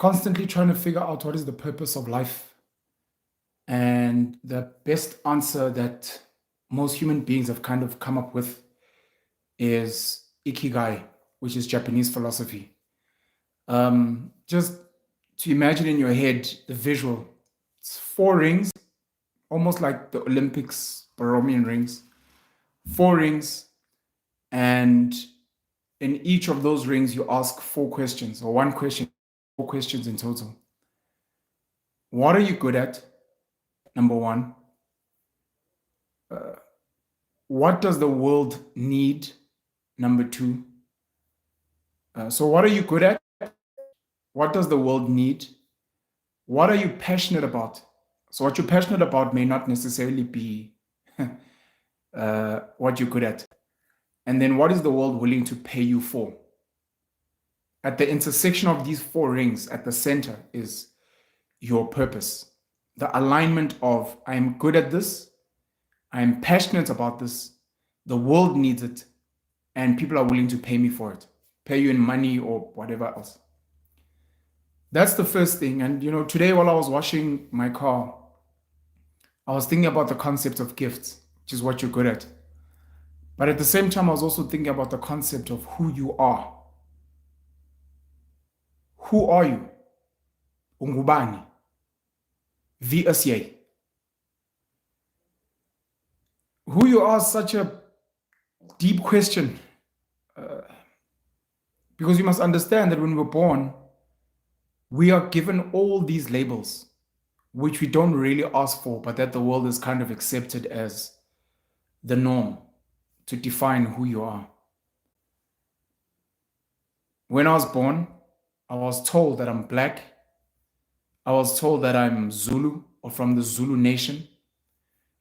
constantly trying to figure out what is the purpose of life. And the best answer that most human beings have kind of come up with is Ikigai, which is Japanese philosophy. Just to imagine in your head the visual. It's four rings, almost like the Olympics, Baromean rings. Four rings, and in each of those rings, you ask four questions, or one question, four questions in total. What are you good at? Number one. What does the world need? Number two. So, what are you good at? What does the world need? What are you passionate about? So, what you're passionate about may not necessarily be what you're good at. And then, what is the world willing to pay you for? At the intersection of these four rings, at the center, is your purpose. The alignment of I am good at this, I am passionate about this, the world needs it, and people are willing to pay me for it, pay you in money or whatever else. That's the first thing. And today while I was washing my car, I was thinking about the concept of gifts, which is what you're good at. But at the same time, I was also thinking about the concept of who you are. Who are you? Ungubani. VSA. Who you are is such a deep question. Because you must understand that when we're born, we are given all these labels, which we don't really ask for, but that the world is kind of accepted as the norm to define who you are. When I was born, I was told that I'm black. I was told that I'm Zulu or from the Zulu nation.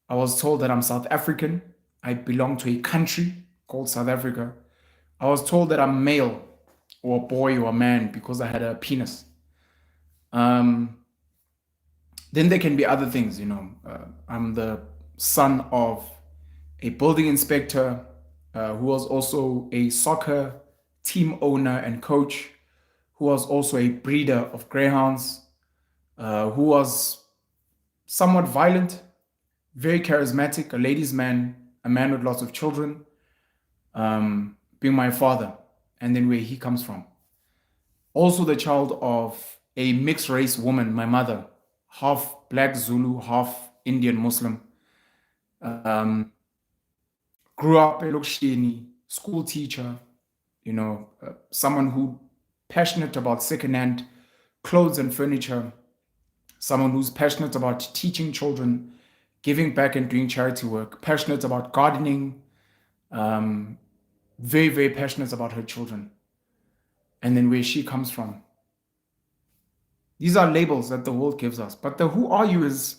I was told that I'm South African. I belong to a country called South Africa. I was told that I'm male or a boy or a man because I had a penis. Then there can be other things, I'm the son of a building inspector who was also a soccer team owner and coach, who was also a breeder of greyhounds, who was somewhat violent, very charismatic, a ladies' man, a man with lots of children, being my father, and then where he comes from. Also the child of a mixed race woman, my mother, half black Zulu, half Indian Muslim. Grew up elokishini, school teacher, someone who passionate about secondhand clothes and furniture, someone who's passionate about teaching children, giving back and doing charity work, passionate about gardening, very, very passionate about her children. And then where she comes from. These are labels that the world gives us. But the who are you is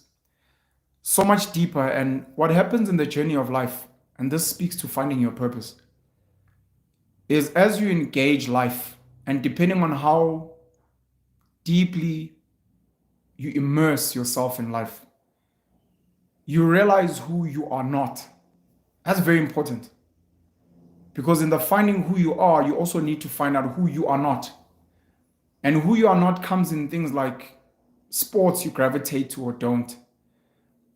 so much deeper. And what happens in the journey of life, and this speaks to finding your purpose, is as you engage life, and depending on how deeply you immerse yourself in life, you realize who you are not. That's very important. Because in the finding who you are, you also need to find out who you are not. And who you are not comes in things like sports you gravitate to or don't.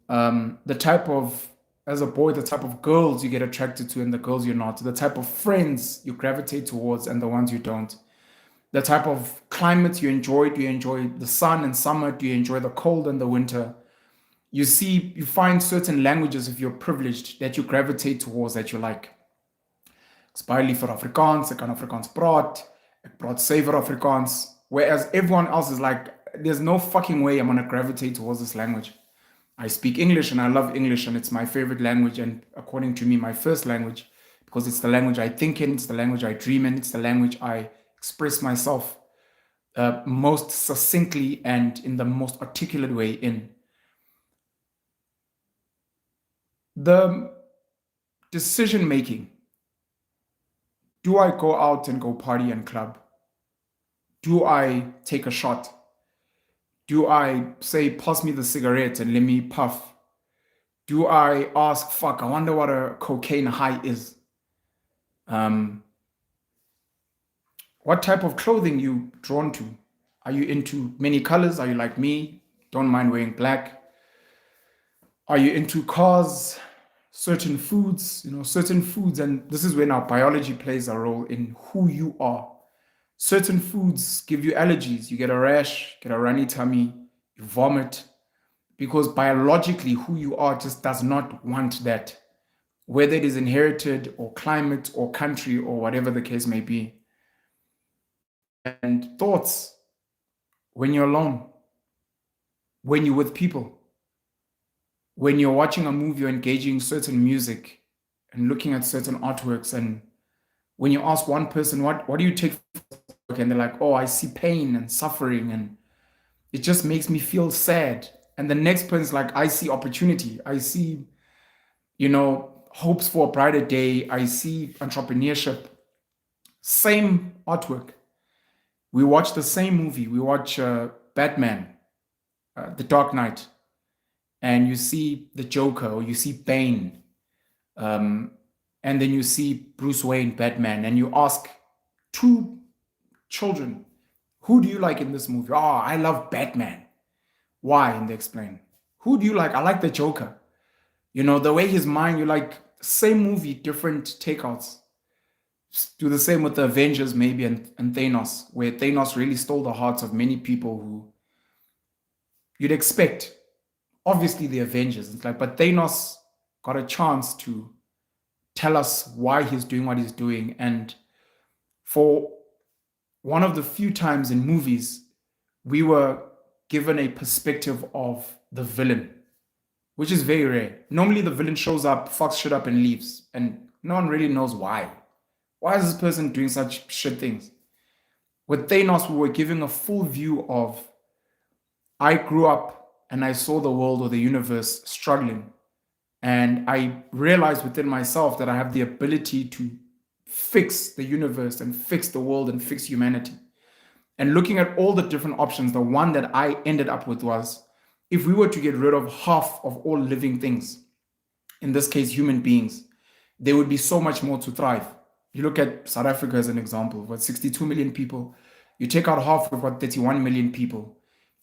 The type of, as a boy, the type of girls you get attracted to and the girls you're not. The type of friends you gravitate towards and the ones you don't. The type of climate you enjoy. Do you enjoy the sun and summer? Do you enjoy the cold and the winter? You find certain languages, if you're privileged, that you gravitate towards, that you like. Ek's baie lief vir Afrikaans, ek kan Afrikaans praat, ek praat suiwer Afrikaans, whereas everyone else is like, there's no fucking way I'm going to gravitate towards this language. I speak English and I love English and it's my favorite language and according to me, my first language, because it's the language I think in, it's the language I dream in, it's the language I express myself most succinctly and in the most articulate way in. The decision making. Do I go out and go party and club? Do I take a shot? Do I say, pass me the cigarette and let me puff? Do I ask, fuck, I wonder what a cocaine high is? What type of clothing you drawn to? Are you into many colors? Are you like me? Don't mind wearing black. Are you into cars? Certain foods, certain foods, and this is when our biology plays a role in who you are. Certain foods give you allergies. You get a rash, get a runny tummy, you vomit, because biologically who you are just does not want that, whether it is inherited or climate or country or whatever the case may be. And thoughts, when you're alone, when you're with people, when you're watching a movie or engaging certain music and looking at certain artworks, and when you ask one person, what do you take from this work? And they're like, oh, I see pain and suffering, and it just makes me feel sad. And the next person's like, I see opportunity. I see, hopes for a brighter day. I see entrepreneurship. Same artwork. We watch the same movie. We watch Batman, The Dark Knight, and you see the Joker, or you see Bane, and then you see Bruce Wayne, Batman, and you ask two children, who do you like in this movie? Oh, I love Batman. Why? And they explain. Who do you like? I like the Joker. The way his mind, you like, same movie, different takeouts. Do the same with the Avengers, maybe, and Thanos, where Thanos really stole the hearts of many people who you'd expect. Obviously, the Avengers. It's like, but Thanos got a chance to tell us why he's doing what he's doing. And for one of the few times in movies, we were given a perspective of the villain, which is very rare. Normally, the villain shows up, fucks shit up, and leaves, and no one really knows why. Why is this person doing such shit things? With Thanos, we were given a full view of, I grew up and I saw the world or the universe struggling. And I realized within myself that I have the ability to fix the universe and fix the world and fix humanity. And looking at all the different options, the one that I ended up with was, if we were to get rid of half of all living things, in this case, human beings, there would be so much more to thrive. You look at South Africa as an example, with 62 million people. You take out half, we've got 31 million people.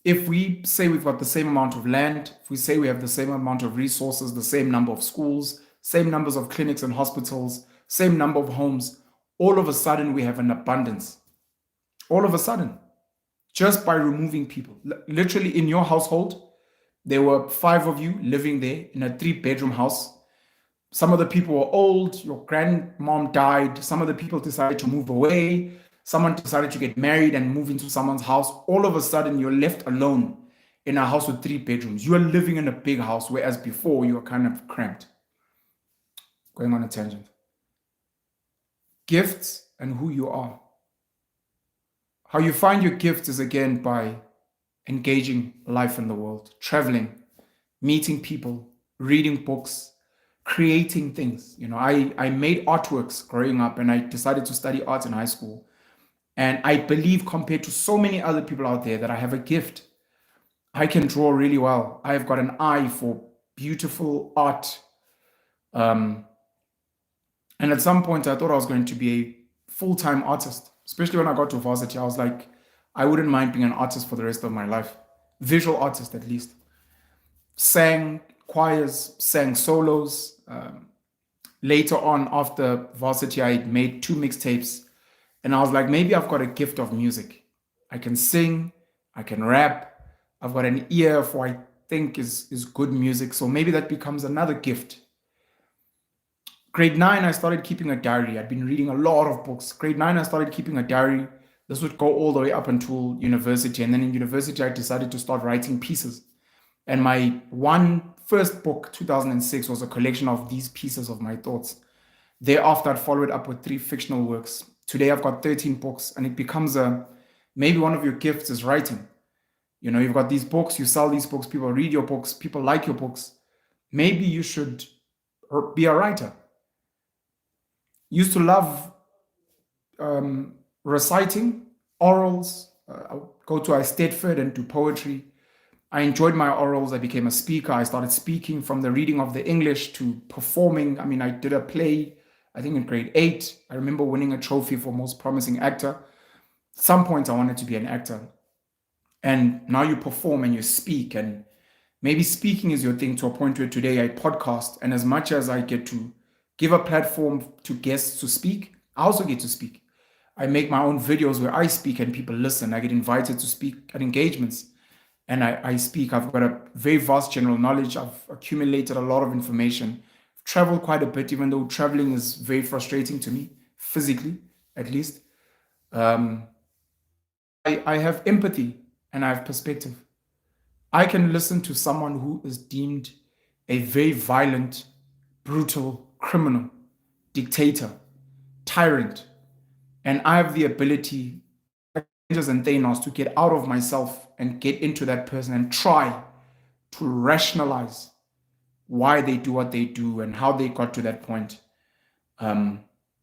If we say we've got the same amount of land, if we say we have the same amount of resources, the same number of schools, same numbers of clinics and hospitals, same number of homes, all of a sudden we have an abundance. All of a sudden, just by removing people. Literally in your household, there were 5 of you living there in a 3-bedroom house. Some of the people were old, your grandmom died, some of the people decided to move away, someone decided to get married and move into someone's house. All of a sudden, you're left alone in a house with 3 bedrooms. You are living in a big house, whereas before you were kind of cramped. Going on a tangent. Gifts and who you are. How you find your gifts is again by engaging life in the world, traveling, meeting people, reading books, creating things. I made artworks growing up, and I decided to study art in high school. And I believe, compared to so many other people out there, that I have a gift. I can draw really well. I've got an eye for beautiful art. And at some point, I thought I was going to be a full-time artist, especially when I got to varsity. I was like, I wouldn't mind being an artist for the rest of my life. Visual artist, at least. Sang choirs, sang solos. Later on, after varsity, I made 2 mixtapes. And I was like, maybe I've got a gift of music. I can sing, I can rap. I've got an ear for what I think is good music. So maybe that becomes another gift. Grade 9, I started keeping a diary. I'd been reading a lot of books. Grade 9, I started keeping a diary. This would go all the way up until university. And then in university, I decided to start writing pieces. And my first book, 2006, was a collection of these pieces of my thoughts. Thereafter, I'd followed up with 3 fictional works. Today, I've got 13 books, and it becomes maybe one of your gifts is writing. You've got these books, you sell these books, people read your books, people like your books. Maybe you should be a writer. Used to love reciting, orals. I would go to Eisteddfod and do poetry. I enjoyed my orals. I became a speaker. I started speaking, from the reading of the English to performing. I mean, I did a play, I think in grade 8. I remember winning a trophy for most promising actor. At some point, I wanted to be an actor. And now you perform and you speak, and maybe speaking is your thing to a point where today I podcast. And as much as I get to give a platform to guests to speak, I also get to speak. I make my own videos where I speak and people listen. I get invited to speak at engagements and I speak. I've got a very vast general knowledge. I've accumulated a lot of information. I've traveled quite a bit, even though traveling is very frustrating to me, physically at least. Um, I have empathy and I have perspective. I can listen to someone who is deemed a very violent, brutal criminal, dictator, tyrant, and I have the ability, like Avengers and Thanos, to get out of myself and get into that person and try to rationalize why they do what they do and how they got to that point, um,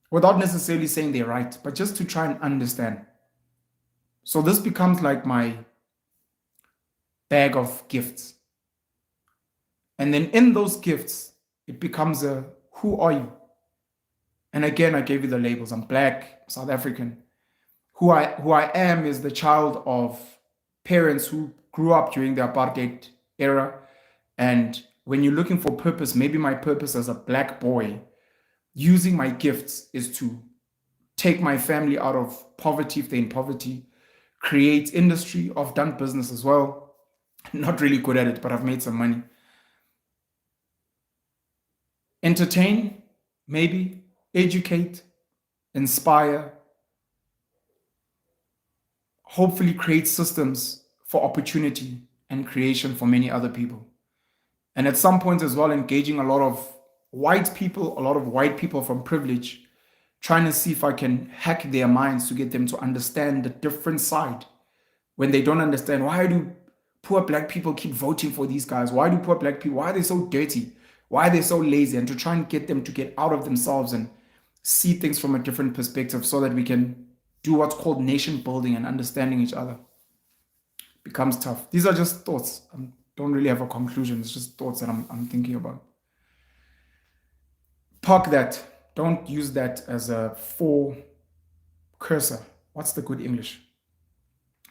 without necessarily saying they're right, but just to try and understand. So this becomes like my bag of gifts. And then in those gifts, it becomes a who are you? And again, I gave you the labels. I'm Black, South African. Who I am is the child of parents who grew up during the apartheid era. And when you're looking for purpose, maybe my purpose as a Black boy, using my gifts, is to take my family out of poverty if they're in poverty, create industry. I've done business as well. Not really good at it, but I've made some money. Entertain, maybe, educate, inspire, hopefully create systems for opportunity and creation for many other people. And at some point as well, engaging a lot of white people from privilege, trying to see if I can hack their minds to get them to understand the different side. When they don't understand, why do poor Black people keep voting for these guys? Why do poor Black people, why are they so dirty? Why are they so lazy? And to try and get them to get out of themselves and see things from a different perspective so that we can do what's called nation building and understanding each other. Becomes tough. These are just thoughts. I don't really have a conclusion. It's just thoughts that I'm thinking about. Park that. Don't use that as a for cursor. What's the good English?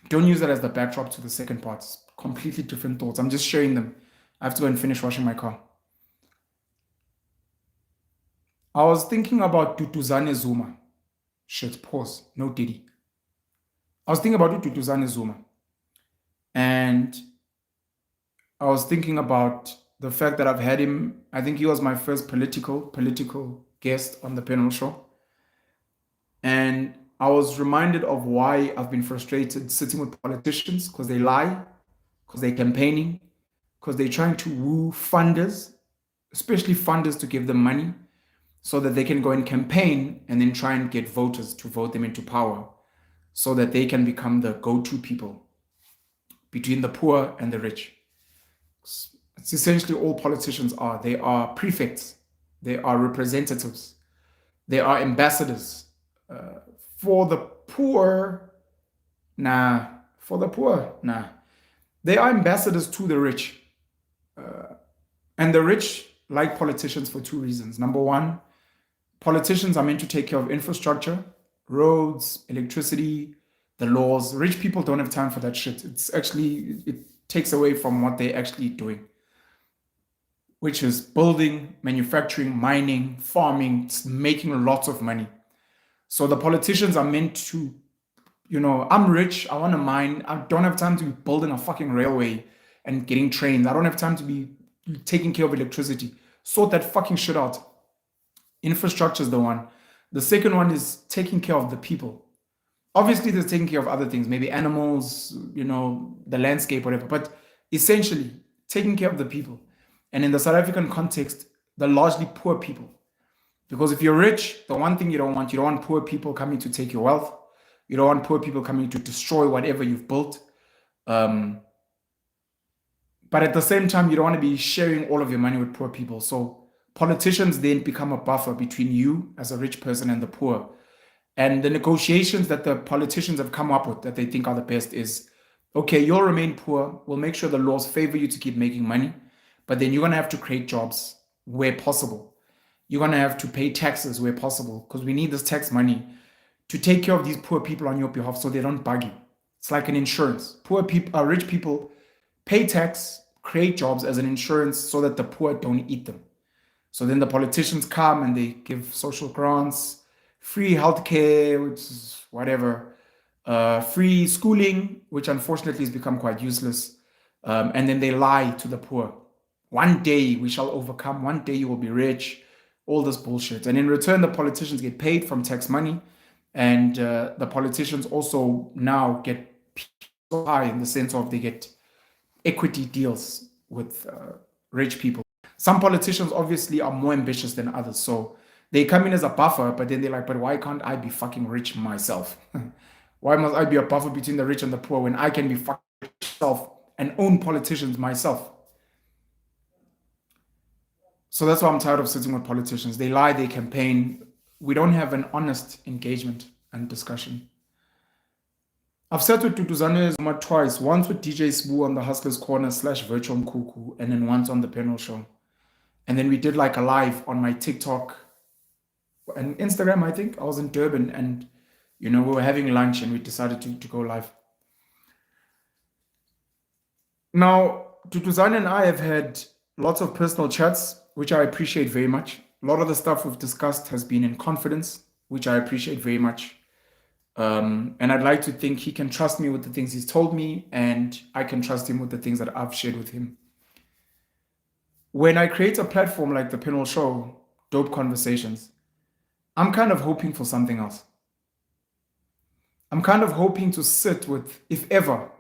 Don't use that as the backdrop to the second part. It's completely different thoughts. I'm just sharing them. I have to go and finish washing my car. I was thinking about Duduzane Zuma. Shit, pause. No Diddy. I was thinking about Duduzane Zuma. And I was thinking about the fact that I've had him, I think he was my first political guest on the panel show. And I was reminded of why I've been frustrated sitting with politicians, because they lie, because they're campaigning, because they're trying to woo funders, especially funders, to give them money so that they can go and campaign and then try and get voters to vote them into power so that they can become the go-to people between the poor and the rich. It's essentially all politicians are. They are prefects. They are representatives. They are ambassadors. For the poor, nah. For the poor, nah. They are ambassadors to the rich. And the rich like politicians for two reasons. Number one, politicians are meant to take care of infrastructure, roads, electricity, the laws. Rich people don't have time for that shit. It takes away from what they're actually doing, which is building, manufacturing, mining, farming, making lots of money. So the politicians are meant to, I'm rich, I want to mine. I don't have time to be building a fucking railway and getting trains. I don't have time to be taking care of electricity. Sort that fucking shit out. Infrastructure is the one. The second one is taking care of the people. Obviously, there's taking care of other things, maybe animals, the landscape, whatever. But essentially, taking care of the people. And in the South African context, the largely poor people. Because if you're rich, the one thing you don't want poor people coming to take your wealth. You don't want poor people coming to destroy whatever you've built. But at the same time, you don't want to be sharing all of your money with poor people. So politicians then become a buffer between you as a rich person and the poor. And the negotiations that the politicians have come up with that they think are the best is, okay, you'll remain poor. We'll make sure the laws favor you to keep making money. But then you're going to have to create jobs where possible. You're going to have to pay taxes where possible, because we need this tax money to take care of these poor people on your behalf so they don't bug you. It's like an insurance. Poor people, rich people pay tax, create jobs as an insurance so that the poor don't eat them. So then the politicians come and they give social grants, free healthcare, which is whatever, free schooling, which unfortunately has become quite useless. And then they lie to the poor. One day we shall overcome. One day you will be rich. All this bullshit. And in return, the politicians get paid from tax money. And the politicians also now get so high in the sense of they get equity deals with rich people. Some politicians obviously are more ambitious than others. So they come in as a buffer, but then they're like, but why can't I be fucking rich myself? Why must I be a buffer between the rich and the poor when I can be fucking myself and own politicians myself? So that's why I'm tired of sitting with politicians. They lie, they campaign. We don't have an honest engagement and discussion. I've sat with Duduzane Zuma twice, once with DJ Sbu on the Hustlers Corner / Virtual Mkuku, and then once on the panel show. And then we did like a live on my TikTok and Instagram, I think. I was in Durban and, we were having lunch and we decided to go live. Now, Duduzane and I have had lots of personal chats, which I appreciate very much. A lot of the stuff we've discussed has been in confidence, which I appreciate very much. And I'd like to think he can trust me with the things he's told me, and I can trust him with the things that I've shared with him. When I create a platform like the Panel Show, Dope Conversations, I'm kind of hoping for something else. I'm kind of hoping to sit with, if ever,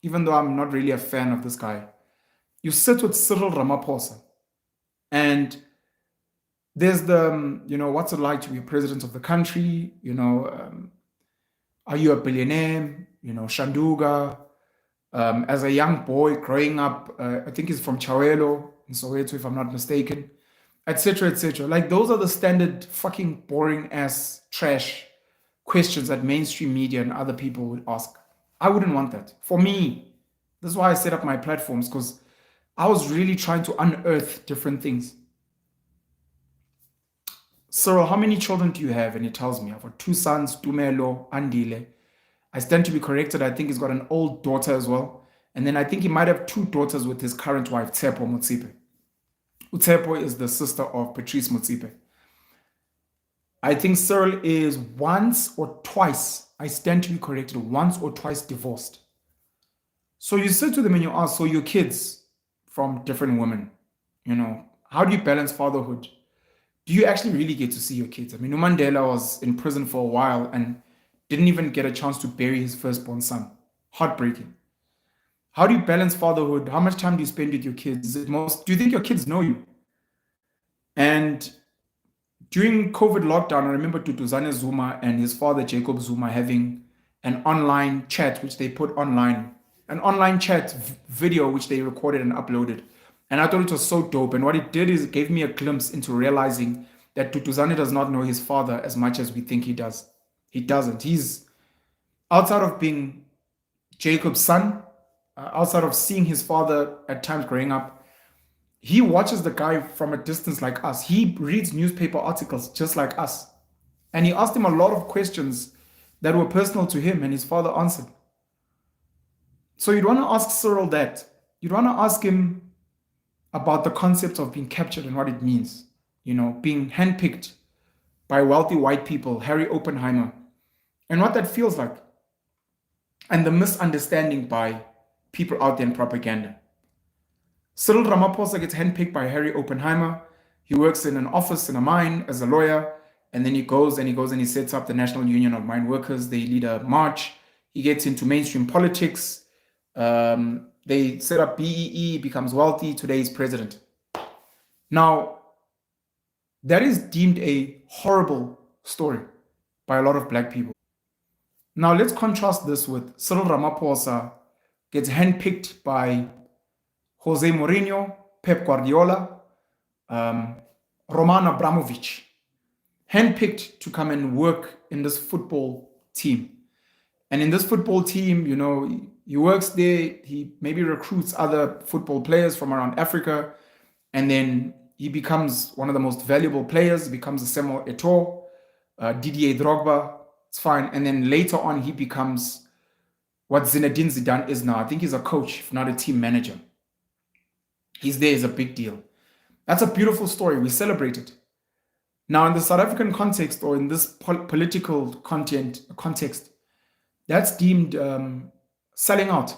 even though I'm not really a fan of this guy, you sit with Cyril Ramaphosa, and there's the, what's it like to be president of the country? Are you a billionaire? Shanduga. As a young boy growing up, I think he's from Chawelo in Soweto, if I'm not mistaken, etc., etc. Like those are the standard fucking boring ass trash questions that mainstream media and other people would ask. I wouldn't want that. For me, this is why I set up my platforms, because I was really trying to unearth different things. Cyril, how many children do you have? And he tells me, I've got 2 sons, Tumelo, Andile. I stand to be corrected. I think he's got an old daughter as well. And then I think he might have 2 daughters with his current wife, Tsepo Motsipe. Tsepo is the sister of Patrice Motsipe. I think Cyril is once or twice, I stand to be corrected, once or twice divorced. So you sit to them and you ask, so your kids from different women, how do you balance fatherhood? Do you actually really get to see your kids? I mean, Mandela was in prison for a while and didn't even get a chance to bury his firstborn son. Heartbreaking. How do you balance fatherhood? How much time do you spend with your kids? Do you think your kids know you? And during COVID lockdown, I remember Duduzane Zuma and his father, Jacob Zuma, having an online chat, which they put online, an online chat video, which they recorded and uploaded. And I thought it was so dope. And what it did is it gave me a glimpse into realizing that Duduzane does not know his father as much as we think he does. He doesn't. He's outside of being Jacob's son, outside of seeing his father at times growing up, he watches the guy from a distance like us. He reads newspaper articles just like us. And he asked him a lot of questions that were personal to him, and his father answered. So you'd want to ask Cyril that. You'd want to ask him about the concept of being captured and what it means. Being handpicked by wealthy white people, Harry Oppenheimer, and what that feels like. And the misunderstanding by people out there in propaganda. Cyril Ramaphosa gets handpicked by Harry Oppenheimer. He works in an office in a mine as a lawyer, and then he goes and he sets up the National Union of Mine Workers. They lead a march. He gets into mainstream politics. They set up BEE, becomes wealthy. Today he's president. Now, that is deemed a horrible story by a lot of black people. Now, let's contrast this with Cyril Ramaphosa gets handpicked by Jose Mourinho, Pep Guardiola, Roman Abramovich, handpicked to come and work in this football team. And in this football team, he works there, he maybe recruits other football players from around Africa, and then he becomes one of the most valuable players, becomes a Samuel Eto'o, Didier Drogba, it's fine. And then later on, he becomes what Zinedine Zidane is now. I think he's a coach, if not a team manager. He's there is a big deal. That's a beautiful story. We celebrate it. Now, in the South African context or in this political context, that's deemed selling out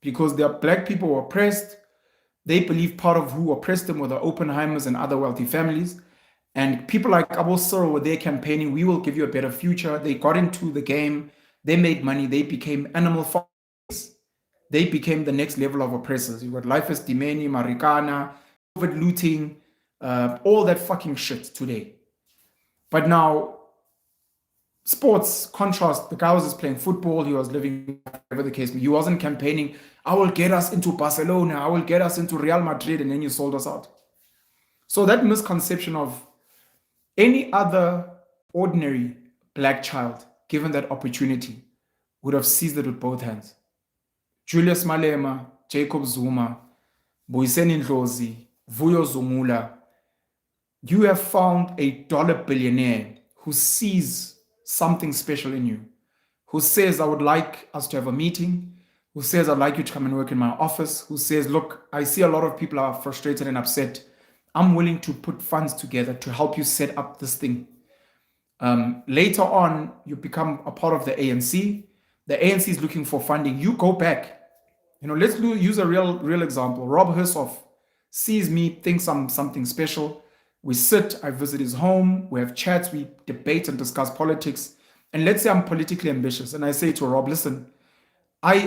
because there are black people who are oppressed. They believe part of who oppressed them were the Oppenheimers and other wealthy families. And people like Abo Cyril were there campaigning, we will give you a better future. They got into the game. They made money. They became animal farmers. They became the next level of oppressors. You've got Life is Dimeni, Marikana, COVID looting, all that fucking shit today. But now, sports, contrast, the guy was just playing football, he was living, whatever the case may be. He wasn't campaigning, I will get us into Barcelona, I will get us into Real Madrid, and then you sold us out. So that misconception of any other ordinary black child, given that opportunity, would have seized it with both hands. Julius Malema, Jacob Zuma, Boyiseni Ndlozi, Vuyo Zumula, you have found a dollar billionaire who sees something special in you, who says, I would like us to have a meeting, who says, I'd like you to come and work in my office, who says, look, I see a lot of people are frustrated and upset. I'm willing to put funds together to help you set up this thing. Later on, you become a part of the ANC. The ANC is looking for funding. You go back. Let's use a real example. Rob Hersoff sees me, thinks I'm something special. We sit, I visit his home, we have chats, we debate and discuss politics. And let's say I'm politically ambitious. And I say to Rob, listen, I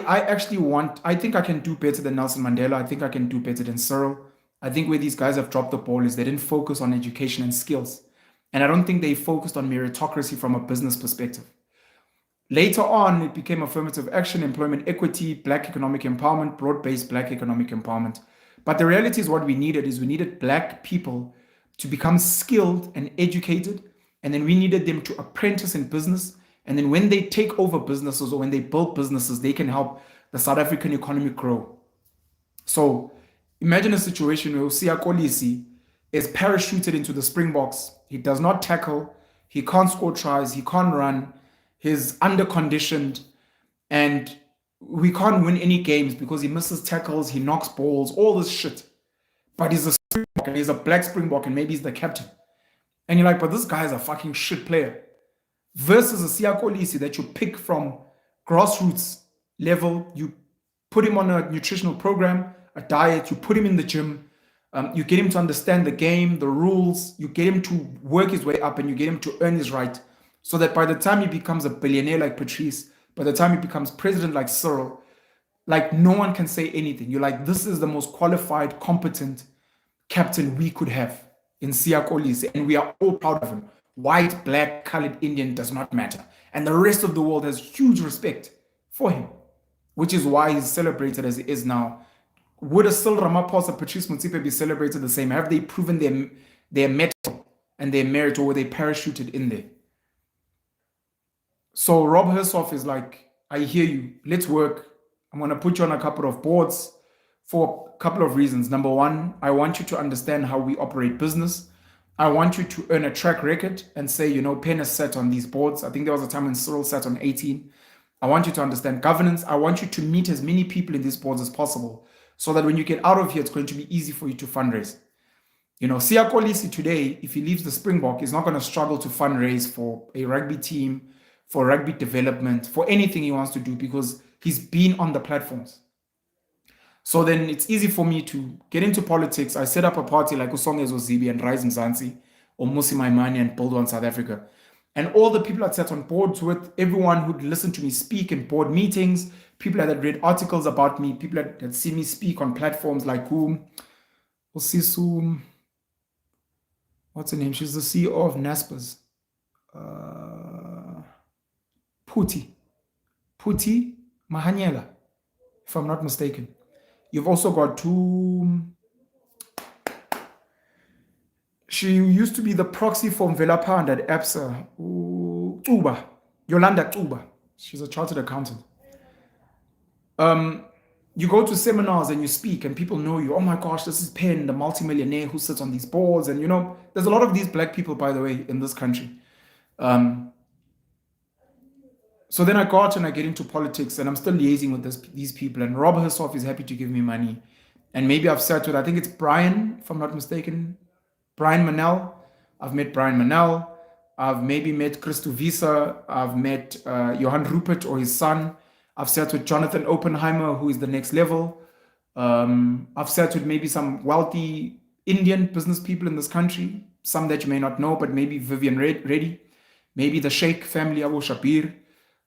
think I can do better than Nelson Mandela. I think I can do better than Cyril. I think where these guys have dropped the ball is they didn't focus on education and skills. And I don't think they focused on meritocracy from a business perspective. Later on, it became affirmative action, employment equity, black economic empowerment, broad-based black economic empowerment. But the reality is what we needed black people to become skilled and educated. And then we needed them to apprentice in business. And then when they take over businesses or when they build businesses, they can help the South African economy grow. So imagine a situation where Siya Kolisi is parachuted into the Springboks. He does not tackle. He can't score tries. He can't run. He's under-conditioned. And we can't win any games because he misses tackles. He knocks balls, all this shit. But he's a Springbok and he's a black Springbok and maybe he's the captain. And you're like, but this guy is a fucking shit player. Versus a Siya Kolisi that you pick from grassroots level. You put him on a nutritional program, a diet. You put him in the gym. You get him to understand the game, the rules. You get him to work his way up and you get him to earn his right. So that by the time he becomes a billionaire like Patrice, by the time he becomes president like Cyril, like no one can say anything. You're like, this is the most qualified, competent captain we could have in Siya Kolisi. And we are all proud of him. White, black, colored, Indian does not matter. And the rest of the world has huge respect for him, which is why he's celebrated as he is now. Would a Cyril Ramaphosa, Patrice Motsepe be celebrated the same? Have they proven their mettle and their merit, or were they parachuted in there? So Rob Hersoff is like, I hear you. Let's work. I'm going to put you on a couple of boards for a couple of reasons. Number one, I want you to understand how we operate business. I want you to earn a track record and say, Pen has sat on these boards. I think there was a time when Cyril sat on 18. I want you to understand governance. I want you to meet as many people in these boards as possible so that when you get out of here, it's going to be easy for you to fundraise. Siya Kolisi today, if he leaves the Springbok, is not going to struggle to fundraise for a rugby team, for rugby development, for anything he wants to do because he's been on the platforms. So then it's easy for me to get into politics. I set up a party like Usongezo Zibi and Rise Mzansi or Musi Maimane and Build One South Africa. And all the people I'd sat on boards with, everyone who'd listen to me speak in board meetings, people that had read articles about me, people that had seen me speak on platforms like Osisu, what's her name? She's the CEO of Naspers. Puti Mahanyela, if I'm not mistaken. You've also got she used to be the proxy for Mvelapanda at ABSA, Yolanda Tuba. She's a chartered accountant. You go to seminars and you speak and people know you. Oh my gosh, this is Penn, the multimillionaire who sits on these boards. And there's a lot of these black people, by the way, in this country. So then I go out and I get into politics, and I'm still liaising with these people. And Rob herself is happy to give me money. And maybe I've sat with, I think it's Brian, if I'm not mistaken, Brian Manel. I've met Brian Manel. I've maybe met Christo Visa. I've met Johan Rupert or his son. I've sat with Jonathan Oppenheimer, who is the next level. I've sat with maybe some wealthy Indian business people in this country, some that you may not know, but maybe Vivian Reddy, maybe the Sheikh family, Abu Shabir.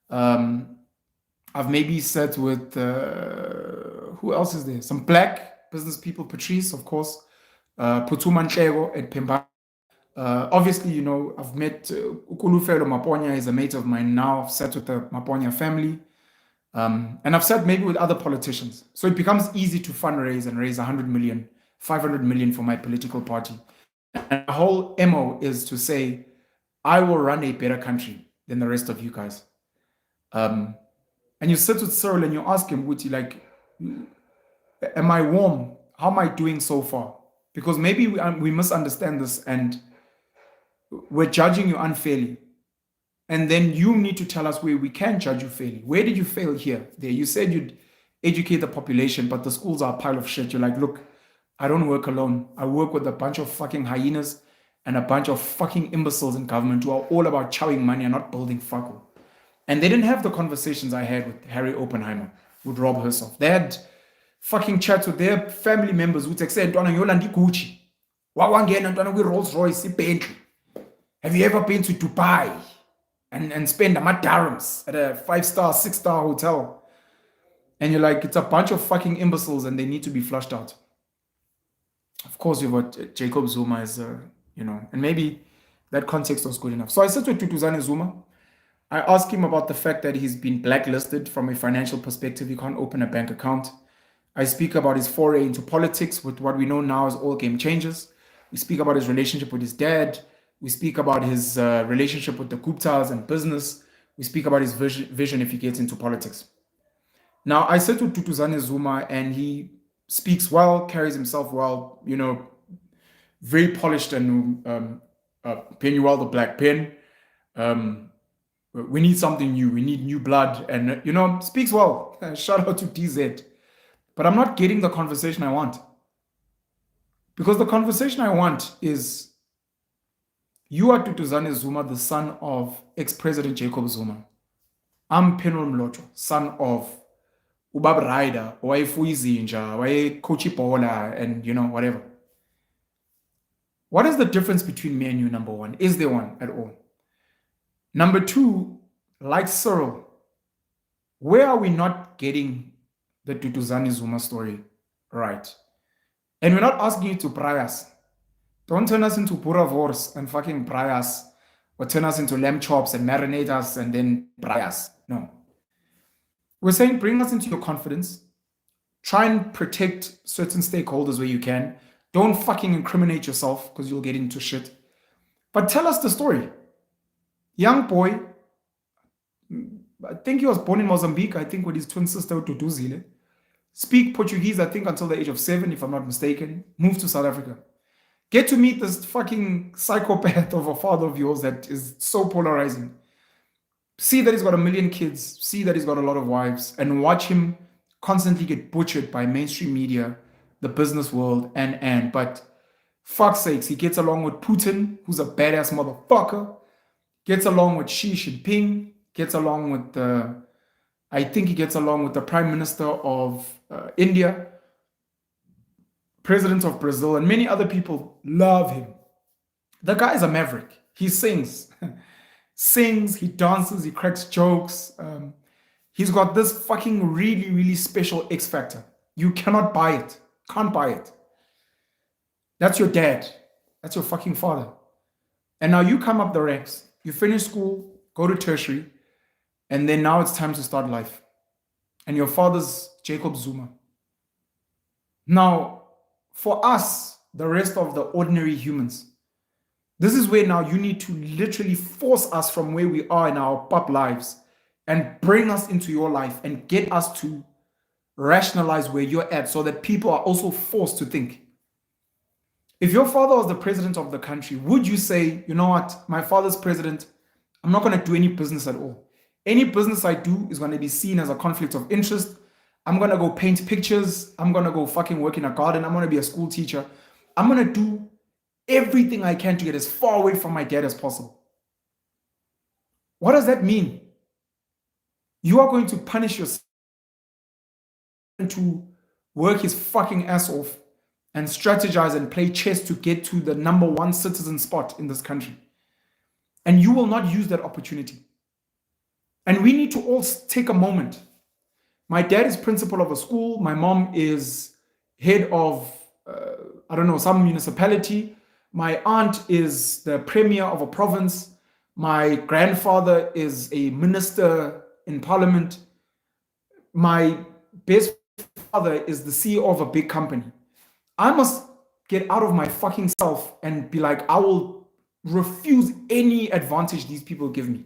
I've maybe sat with, who else is there? Some black business people, Patrice, of course, Putuma Nhleko at Pemba. Obviously, you know, I've met Ukulufelo Maponya is a mate of mine now. I've sat with the Maponya family. And I've sat maybe with other politicians. So it becomes easy to fundraise and raise 100 million, 500 million for my political party. And the whole MO is to say, I will run a better country than the rest of you guys. And you sit with Cyril and you ask him, Wuti, like, am I warm? How am I doing so far? Because maybe we misunderstand this and we're judging you unfairly. And then you need to tell us where we can judge you fairly. Where did you fail here? There, you said you'd educate the population, but the schools are a pile of shit. You're like, look, I don't work alone. I work with a bunch of fucking hyenas and a bunch of fucking imbeciles in government who are all about chowing money and not building fuck all. And they didn't have the conversations I had with Harry Oppenheimer, with Rob herself. They had fucking chats with their family members who said, Gucci. Rolls Royce, Bentley. Have you ever been to Dubai and spend a dirhams at a 5-star, 6-star hotel? And you're like, it's a bunch of fucking imbeciles and they need to be flushed out. Of course, you've got Jacob Zuma as, you know, and maybe that context was good enough. So I said to Duduzane Zuma, I asked him about the fact that he's been blacklisted from a financial perspective. He can't open a bank account. I speak about his foray into politics with what we know now as all game changers. We speak about his relationship with his dad. We speak about his relationship with the Guptas and business. We speak about his vision if he gets into politics. Now, I said to Duduzane Zuma, and he speaks well, carries himself well, you know, very polished and Penuel the Black Pen. We need something new. We need new blood. And, you know, speaks well. Shout out to DZ. But I'm not getting the conversation I want. Because the conversation I want is, you are Duduzane Zuma, the son of ex-President Jacob Zuma. I'm Penol Mlocho, son of Ubab Ryder, Waifuizinja, Kochi Bola, and, you know, whatever. What is the difference between me and you, number one? Is there one at all? Number two, like Cyril, where are we not getting the Duduzane Zuma story right? And we're not asking you to pry us. Don't turn us into Puravors and fucking pry us, or turn us into lamb chops and marinate us and then pry us. No. We're saying bring us into your confidence. Try and protect certain stakeholders where you can. Don't fucking incriminate yourself because you'll get into shit. But tell us the story. Young boy, I think he was born in Mozambique, I think with his twin sister Duduzile. Speak Portuguese, I think until the age of 7, if I'm not mistaken. Moved to South Africa. Get to meet this fucking psychopath of a father of yours that is so polarizing. See that he's got 1 million kids. See that he's got a lot of wives. And watch him constantly get butchered by mainstream media, the business world, but fuck's sakes, he gets along with Putin, who's a badass motherfucker. Gets along with Xi Jinping. Gets along with I think he gets along with the Prime Minister of India, President of Brazil, and many other people love him. The guy is a maverick. He sings. Sings, he dances, he cracks jokes. He's got this fucking really, really special X factor. You cannot buy it. Can't buy it. That's your dad. That's your fucking father. And now you come up the ranks. You finish school, go to tertiary, and then now it's time to start life. And your father's Jacob Zuma. Now, for us, the rest of the ordinary humans, this is where now you need to literally force us from where we are in our pop lives and bring us into your life and get us to rationalize where you're at so that people are also forced to think. If your father was the president of the country, would you say, you know what, my father's president, I'm not going to do any business at all. Any business I do is going to be seen as a conflict of interest. I'm going to go paint pictures. I'm going to go fucking work in a garden. I'm going to be a school teacher. I'm going to do everything I can to get as far away from my dad as possible. What does that mean? You are going to punish yourself to work his fucking ass off and strategize and play chess to get to the number one citizen spot in this country. And you will not use that opportunity. And we need to all take a moment. My dad is principal of a school. My mom is head of, some municipality. My aunt is the premier of a province. My grandfather is a minister in parliament. My best father is the CEO of a big company. I must get out of my fucking self and be like, I will refuse any advantage these people give me.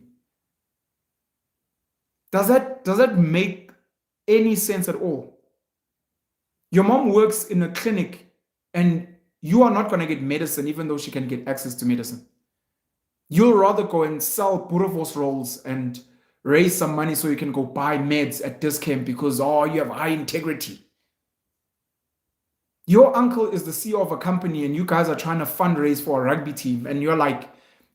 Does that make any sense at all? Your mom works in a clinic and you are not going to get medicine even though she can get access to medicine. You'll rather go and sell boerewors rolls and raise some money so you can go buy meds at discount because, you have high integrity. Your uncle is the CEO of a company and you guys are trying to fundraise for a rugby team and you're like,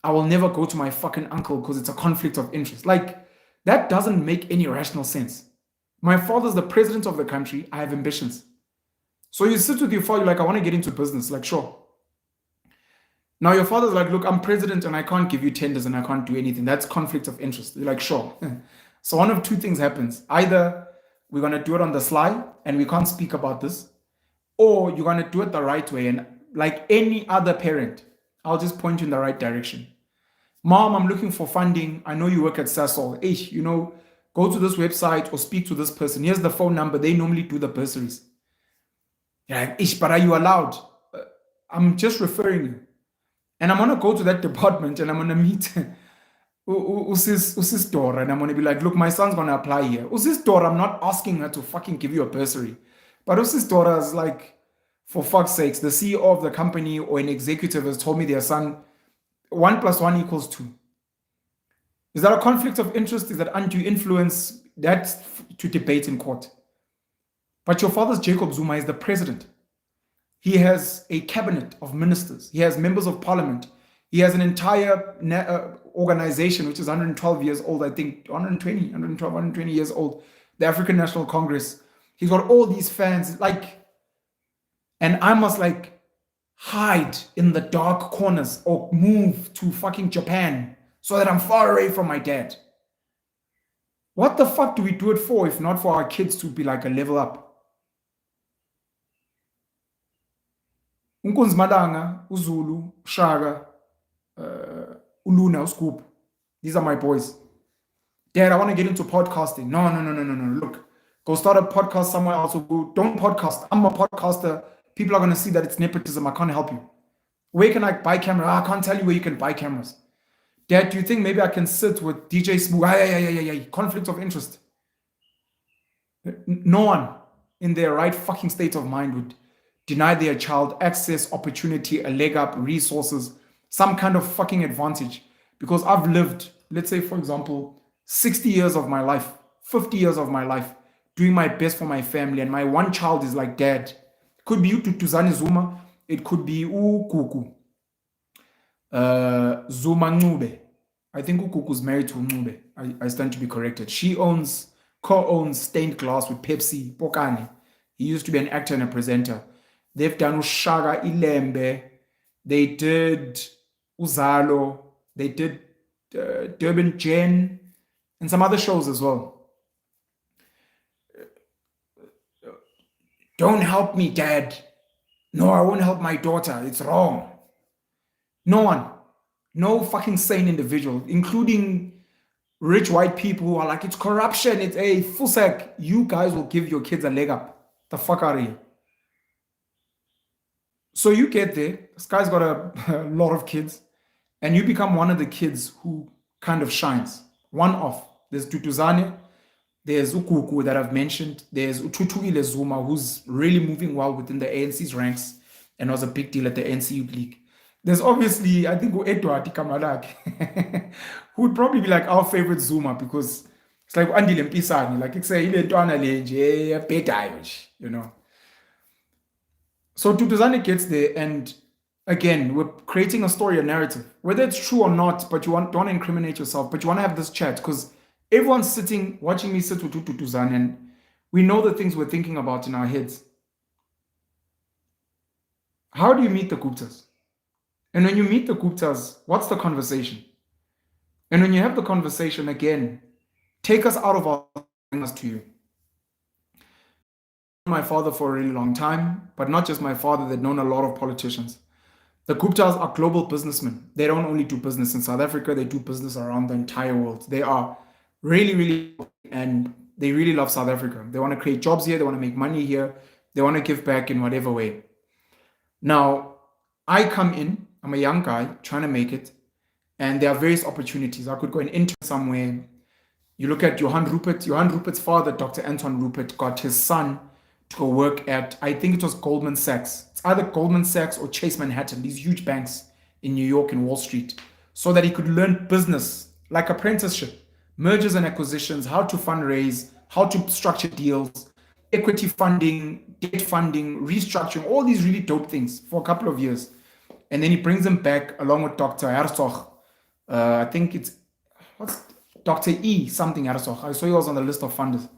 I will never go to my fucking uncle because it's a conflict of interest. Like, that doesn't make any rational sense. My father's the president of the country. I have ambitions. So you sit with your father, you're like, I want to get into business. Like, sure. Now your father's like, look, I'm president and I can't give you tenders and I can't do anything. That's conflict of interest. You're like, sure. So one of two things happens. Either we're going to do it on the sly and we can't speak about this, or you're going to do it the right way. And like any other parent, I'll just point you in the right direction. Mom, I'm looking for funding. I know you work at Sasol. Go to this website or speak to this person. Here's the phone number. They normally do the bursaries. You're like, but are you allowed? I'm just referring you. And I'm going to go to that department and I'm going to meet Usis Dora. And I'm going to be like, look, my son's going to apply here. Usis Dora, I'm not asking her to fucking give you a bursary. But Usis Dora is like, for fuck's sakes, the CEO of the company or an executive has told me their son, 1 + 1 = 2. Is that a conflict of interest? Is that undue influence? That's to debate in court. But your father's Jacob Zuma is the president. He has a cabinet of ministers. He has members of parliament. He has an entire organization, which is 112 years old, I think, 120 years old, the African National Congress. He's got all these fans, and I must hide in the dark corners or move to fucking Japan so that I'm far away from my dad. What the fuck do we do it for if not for our kids to be like a level up? Unkunzi Malanga, Uzulu, Shaka, Uluna, Scoop. These are my boys. Dad, I want to get into podcasting. No. Look, go start a podcast somewhere else. Don't podcast. I'm a podcaster. People are going to see that it's nepotism. I can't help you. Where can I buy cameras? I can't tell you where you can buy cameras. Dad, do you think maybe I can sit with DJ Smooth? Yeah. Conflict of interest. No one in their right fucking state of mind would deny their child access, opportunity, a leg up, resources, some kind of fucking advantage. Because I've lived, let's say, for example, 60 years of my life, 50 years of my life, doing my best for my family. And my one child is like, Dad, could be you, Duduzane Zuma. It could be Ukuku. Zuma Ncube. I think Ukuku's married to Ncube. I stand to be corrected. She co-owns Stained Glass with Pepsi, Pokani. He used to be an actor and a presenter. They've done Ushaga Ilembe. They did Uzalo. They did Durban Jen and some other shows as well. Don't help me, Dad. No, I won't help my daughter. It's wrong. No one. No fucking sane individual, including rich white people who are like, it's corruption. It's a fusek. You guys will give your kids a leg up. The fuck out of here. So you get there. This guy's got a lot of kids. And you become one of the kids who kind of shines. One off. There's Duduzane. There's Ukuku that I've mentioned. There's Ututuile Zuma, who's really moving well within the ANC's ranks and was a big deal at the ANC Youth League. There's obviously, I think, Edward Kamalak, who would probably be like our favorite Zuma because It's like andile mpisane, like say ile ntwana le nje ebhedayo nje, you know. So Duduzane gets there, and again, we're creating a story, a narrative, whether it's true or not. But you don't want to incriminate yourself, but you want to have this chat because everyone's sitting, watching me sit with Duduzane, and we know the things we're thinking about in our heads. How do you meet the Guptas? And when you meet the Guptas, what's the conversation? And when you have the conversation, again, take us out of our us to you. My father for a really long time, but not just my father, they've known a lot of politicians. The Guptas are global businessmen. They don't only do business in South Africa, they do business around the entire world. They are really, really, and they really love South Africa. They want to create jobs here, they want to make money here, they want to give back in whatever way. Now, I come in, I'm a young guy trying to make it, and there are various opportunities. I could go and intern somewhere. You look at Johan Rupert's father, Dr. Anton Rupert, got his son to go work at, I think it was Goldman Sachs. It's either Goldman Sachs or Chase Manhattan, these huge banks in New York and Wall Street, so that he could learn business, like apprenticeship, mergers and acquisitions, how to fundraise, how to structure deals, equity funding, debt funding, restructuring, all these really dope things for a couple of years. And then he brings them back along with Dr. Herzog. I think it's, what's Dr. E. something Herzog. I saw he was on the list of funders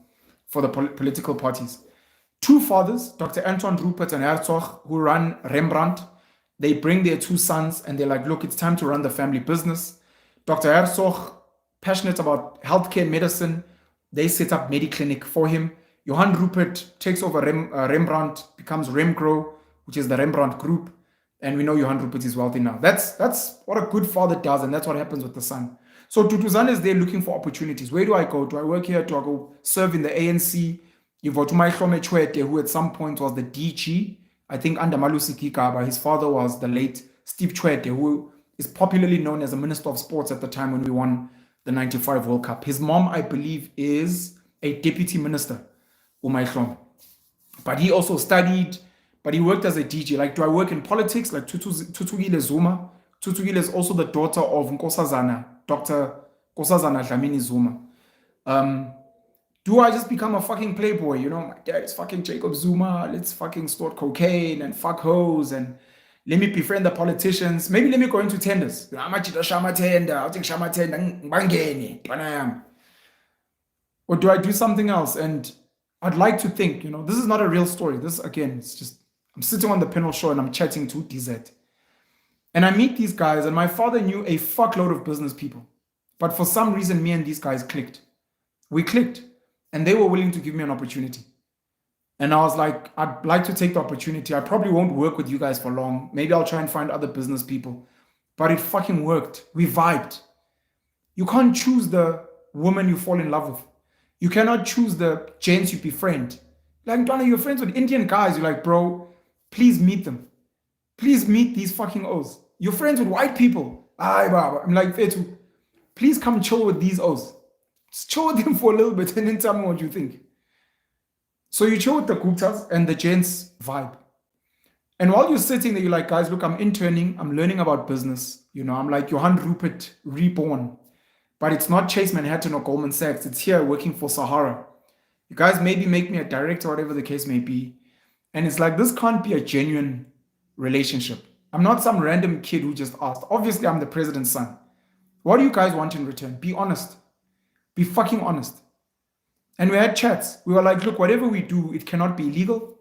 for the political parties. Two fathers, Dr. Anton Rupert and Herzog, who run Rembrandt. They bring their two sons and they're like, look, it's time to run the family business. Dr. Herzog, passionate about healthcare and medicine, they set up Mediclinic for him. Johan Rupert takes over Rembrandt, becomes Remgro, which is the Rembrandt group. And we know Johan Rupert is wealthy now. That's what a good father does, and that's what happens with the son. So Duduzane is there looking for opportunities. Where do I go? Do I work here? Do I go serve in the ANC? You've got Umahlome Chwete, who at some point was the DG, I think under Malusi Gigaba. His father was the late Steve Chwete, who is popularly known as a Minister of Sports at the time when we won the 95 World Cup. His mom, I believe, is a deputy minister, Umahlome. But he also studied, but he worked as a DJ. Like, do I work in politics? Like Duduzane Zuma. Duduzane is also the daughter of Nkosazana, Dr. Nkosazana Dlamini Zuma. Do I just become a fucking playboy? You know, my dad is fucking Jacob Zuma. Let's fucking snort cocaine and fuck hoes and let me befriend the politicians. Maybe let me go into tenders. I'll take Shama tender. Or do I do something else? And I'd like to think, you know, this is not a real story. This, again, it's just, I'm sitting on the panel show and I'm chatting to DZ. And I meet these guys, and my father knew a fuckload of business people. But for some reason, me and these guys clicked. We clicked. And they were willing to give me an opportunity. And I was like, I'd like to take the opportunity. I probably won't work with you guys for long. Maybe I'll try and find other business people. But it fucking worked. We vibed. You can't choose the woman you fall in love with. You cannot choose the gents you befriend. Like, Donna, you're friends with Indian guys. You're like, bro, please meet them. Please meet these fucking O's. You're friends with white people. I'm like, Fetu, please come chill with these O's. Just chill with them for a little bit and then tell me what you think. So you chill with the Guptas and the gents vibe. And while you're sitting there, you're like, guys, look, I'm interning. I'm learning about business. You know, I'm like Johan Rupert reborn. But it's not Chase Manhattan or Goldman Sachs. It's here working for Sahara. You guys maybe make me a director, whatever the case may be. And it's like, this can't be a genuine relationship. I'm not some random kid who just asked. Obviously, I'm the president's son. What do you guys want in return? Be honest. Be fucking honest. And we had chats. We were like, look, whatever we do, it cannot be illegal.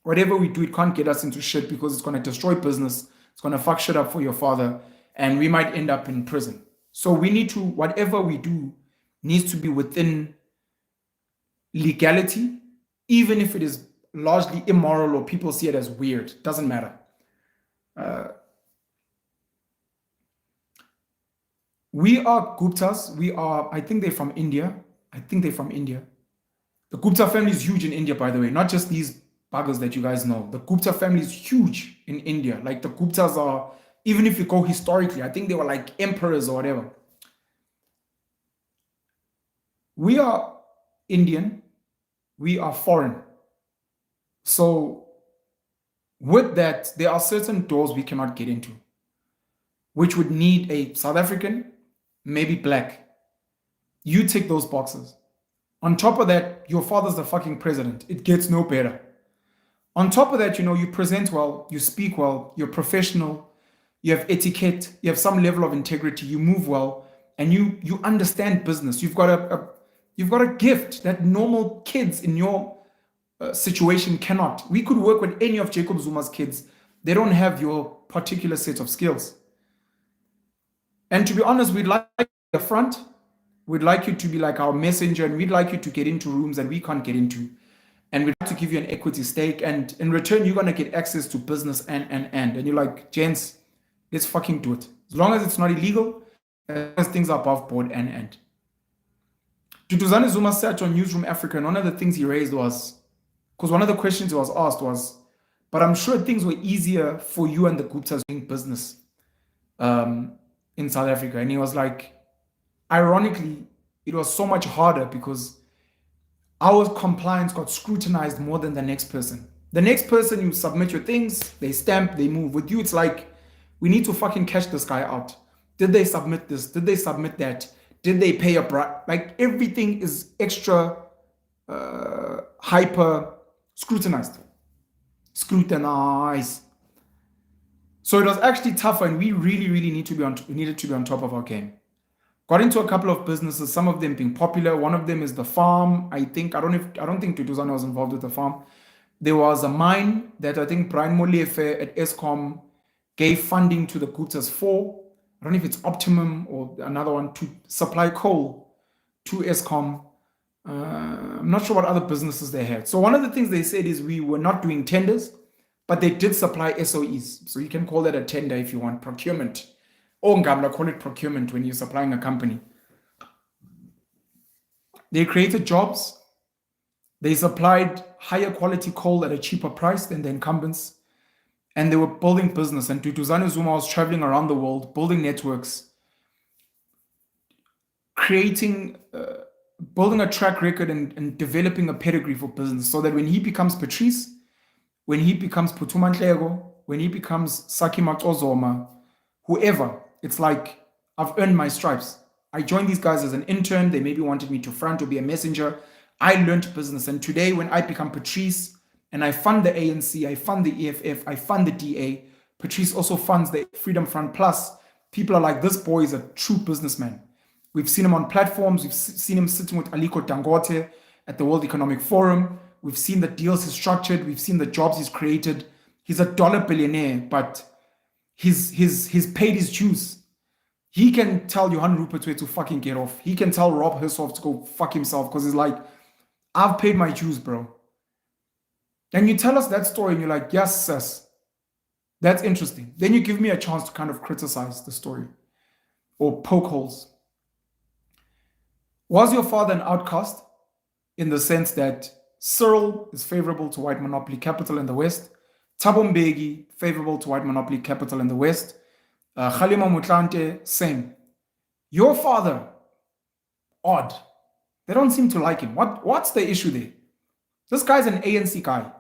Whatever we do, it can't get us into shit because it's going to destroy business. It's going to fuck shit up for your father. And we might end up in prison. So we need to, whatever we do, needs to be within legality, even if it is largely immoral or people see it as weird. Doesn't matter. We are Guptas. We are, I think they're from India. The Gupta family is huge in India, by the way, not just these buggers that you guys know. The Gupta family is huge in India. Like, the Guptas are, even if you go historically, I think they were like emperors or whatever. We are Indian. We are foreign. So with that, there are certain doors we cannot get into, which would need a South African, maybe black. You tick those boxes. On top of that, your father's the fucking president. It gets no better. On top of that, you present well, you speak well, you're professional, you have etiquette, you have some level of integrity, you move well, and you understand business. You've got a gift that normal kids in your situation cannot. We could work with any of Jacob Zuma's kids. They don't have your particular set of skills. And to be honest, we'd like you the front. We'd like you to be like our messenger, and we'd like you to get into rooms that we can't get into. And we'd like to give you an equity stake. And in return, you're going to get access to business and you're like, gents, let's fucking do it. As long as it's not illegal, as things are above board and. Duduzane Zuma sat on Newsroom Africa, and one of the things he raised was, because one of the questions he was asked was, but I'm sure things were easier for you and the Guptas doing business in South Africa. And he was like, ironically, it was so much harder because our compliance got scrutinized more than the next person. The next person, you submit your things, they stamp, they move. With you, it's like, we need to fucking catch this guy out. Did they submit this? Did they submit that? Did they pay a bribe? Like, everything is extra hyper scrutinized. Scrutinized. So it was actually tougher, and we really needed to be on top of our game. Got into a couple of businesses, some of them being popular. One of them is the farm. I don't think Duduzane was involved with the farm. There was a mine that I think Brian Molefe at Eskom gave funding to the Guptas for. I don't know if it's Optimum or another one to supply coal to Eskom. I'm not sure what other businesses they had. So one of the things they said is we were not doing tenders, but they did supply SOEs. So you can call that a tender if you want, procurement. Or Ngabla call it procurement when you're supplying a company. They created jobs. They supplied higher quality coal at a cheaper price than the incumbents. And they were building business. And Duduzane Zuma was traveling around the world, building networks, building a track record and developing a pedigree for business, so that when he becomes Patrice, when he becomes Phuthuma Nhleko, when he becomes Saki Maxozoma, whoever, it's like, I've earned my stripes. I joined these guys as an intern. They maybe wanted me to front or be a messenger. I learned business. And today, when I become Patrice and I fund the ANC, I fund the EFF, I fund the DA, Patrice also funds the Freedom Front Plus. People are like, this boy is a true businessman. We've seen him on platforms. We've seen him sitting with Aliko Dangote at the World Economic Forum. We've seen the deals he's structured. We've seen the jobs he's created. He's a dollar billionaire, but he's paid his dues. He can tell Johan Rupert to fucking get off. He can tell Rob Hersoff to go fuck himself, because he's like, I've paid my dues, bro. And you tell us that story and you're like, yes, sis, that's interesting. Then you give me a chance to kind of criticize the story or poke holes. Was your father an outcast in the sense that Cyril is favorable to white monopoly capital in the West, Thabo Mbeki favorable to white monopoly capital in the West, Kgalema Motlanthe, same. Your father, odd. They don't seem to like him. What's the issue there? This guy's an ANC guy.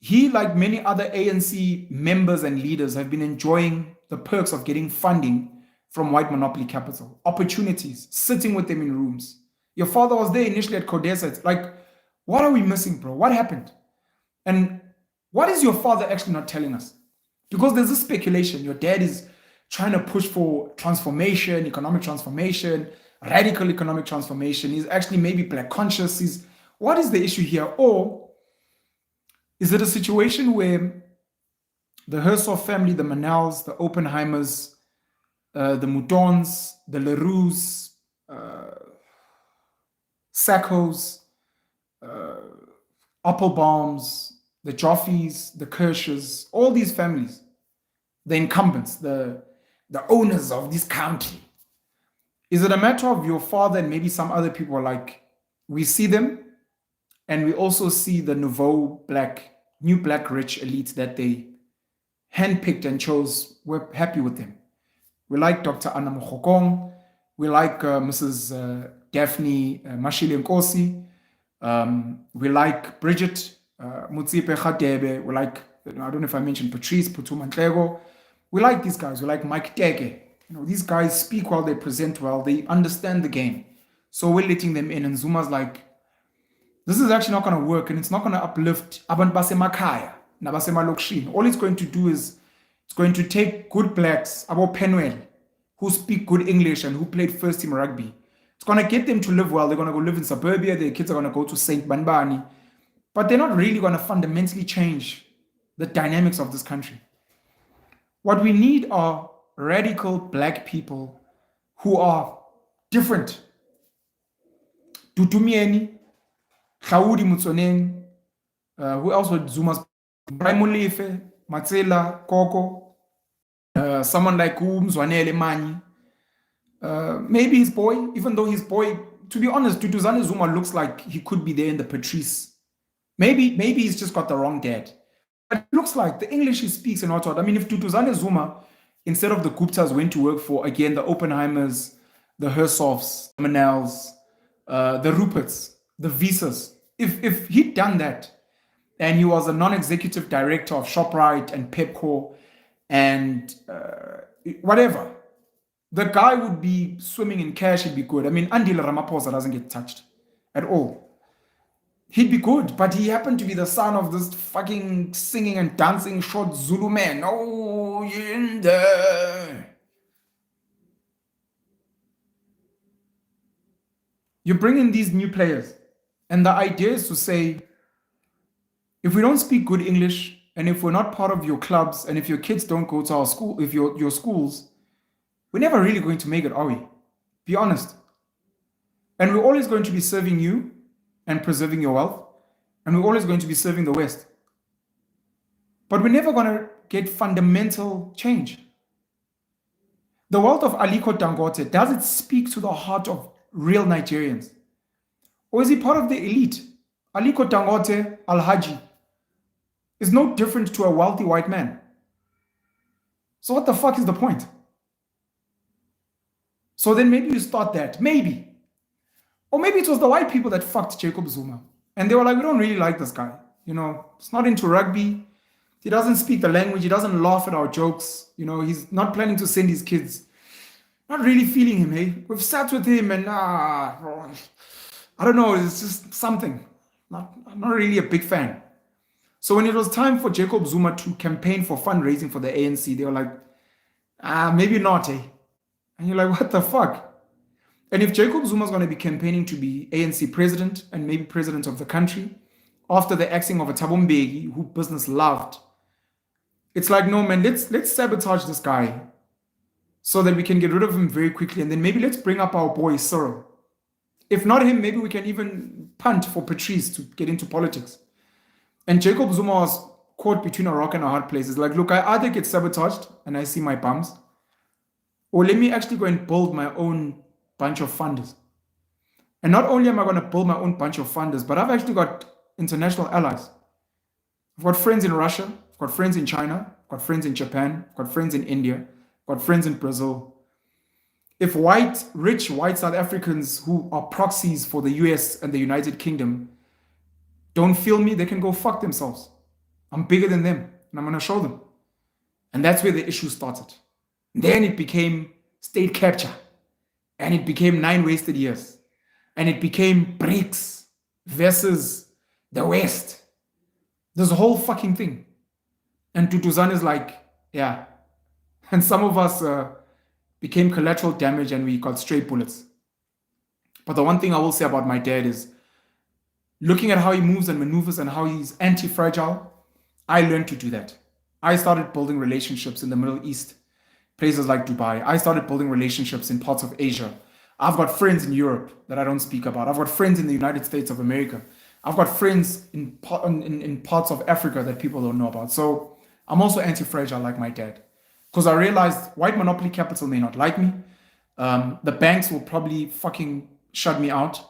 He, like many other ANC members and leaders, have been enjoying the perks of getting funding from white monopoly capital, opportunities, sitting with them in rooms. Your father was there initially at Codesa. It's like, what are we missing, bro? What happened? And what is your father actually not telling us? Because there's this speculation. Your dad is trying to push for transformation, economic transformation, radical economic transformation. He's actually maybe black conscious. What is the issue here? Or is it a situation where the Hersoff family, the Manels, the Oppenheimers, the Moutons, the Lerouxs, Sackos, Applebaums, the Joffeys, the Kirsches, all these families, the incumbents, the owners of this country. Is it a matter of your father and maybe some other people are like, we see them and we also see the new black rich elite that they handpicked and chose? We're happy with them. We like Dr. Anna Mokhokong. We like Mrs. Daphne Mashile Nkosi. We like Bridget Mutsipe Khadebe. We like, I don't know if I mentioned Patrice Phuthuma Nhleko. We like these guys. We like Mike Teke. These guys speak well, they present well, they understand the game. So we're letting them in. And Zuma's like, this is actually not going to work, and it's not going to uplift abantu basemakhaya nabasemalokishini. All it's going to do is it's going to take good blacks, about Penuel, who speak good English and who played first team rugby. It's going to get them to live well. They're going to go live in suburbia. Their kids are going to go to St. Banbani. But they're not really going to fundamentally change the dynamics of this country. What we need are radical black people who are different. Tutumieni, Khaudi Mutsoneng, who else was Zuma's? Braimulife, Matsela, Koko, someone like Mzwanele Mani. Maybe his boy, even though his boy, to be honest, Duduzane Zuma looks like he could be there in the Patrice. Maybe he's just got the wrong dad. But it looks like the English he speaks and what. I mean, if Duduzane Zuma, instead of the Guptas, went to work for, again, the Oppenheimers, the Hersoffs, the Manels, the Ruperts, the Visas, if he'd done that, and he was a non-executive director of ShopRite and Pepco and whatever, the guy would be swimming in cash. He'd be good. I mean, Andile Ramaphosa doesn't get touched at all. He'd be good, but he happened to be the son of this fucking singing and dancing short Zulu man. Oh, in there. You bring in these new players, and the idea is to say, if we don't speak good English, and if we're not part of your clubs, and if your kids don't go to our school, if your schools, we're never really going to make it, are we? Be honest. And we're always going to be serving you and preserving your wealth, and we're always going to be serving the West. But we're never going to get fundamental change. The wealth of Aliko Dangote, does it speak to the heart of real Nigerians? Or is he part of the elite? Aliko Dangote Al-Haji is no different to a wealthy white man. So what the fuck is the point? So then maybe you start that. Maybe. Or maybe it was the white people that fucked Jacob Zuma. And they were like, we don't really like this guy. You know, he's not into rugby. He doesn't speak the language. He doesn't laugh at our jokes. You know, he's not planning to send his kids. Not really feeling him, hey? We've sat with him and, I don't know, it's just something. I'm not really a big fan. So when it was time for Jacob Zuma to campaign for fundraising for the ANC, they were like, maybe not, eh? And you're like, what the fuck? And if Jacob Zuma is going to be campaigning to be ANC president and maybe president of the country, after the axing of a Thabo Mbeki, who business loved, it's like, no, man, let's sabotage this guy so that we can get rid of him very quickly. And then maybe let's bring up our boy Cyril. If not him, maybe we can even punt for Patrice to get into politics. And Jacob Zuma was caught between a rock and a hard place. It's like, look, I either get sabotaged and I see my bums, or let me actually go and build my own bunch of funders. And not only am I going to build my own bunch of funders, but I've actually got international allies. I've got friends in Russia, I've got friends in China, I've got friends in Japan, I've got friends in India, I've got friends in Brazil. If rich white South Africans who are proxies for the US and the United Kingdom don't feel me, they can go fuck themselves. I'm bigger than them, and I'm going to show them. And that's where the issue started. Then it became state capture, and it became 9 wasted years, and it became BRICS versus the West. This whole fucking thing. And Duduzane is like, yeah. And some of us became collateral damage and we got straight bullets. But the one thing I will say about my dad is, looking at how he moves and maneuvers and how he's anti-fragile, I learned to do that. I started building relationships in the Middle East, places like Dubai. I started building relationships in parts of Asia. I've got friends in Europe that I don't speak about. I've got friends in the United States of America. I've got friends in parts of Africa that people don't know about. So I'm also anti-fragile like my dad. Because I realized white monopoly capital may not like me. The banks will probably fucking shut me out.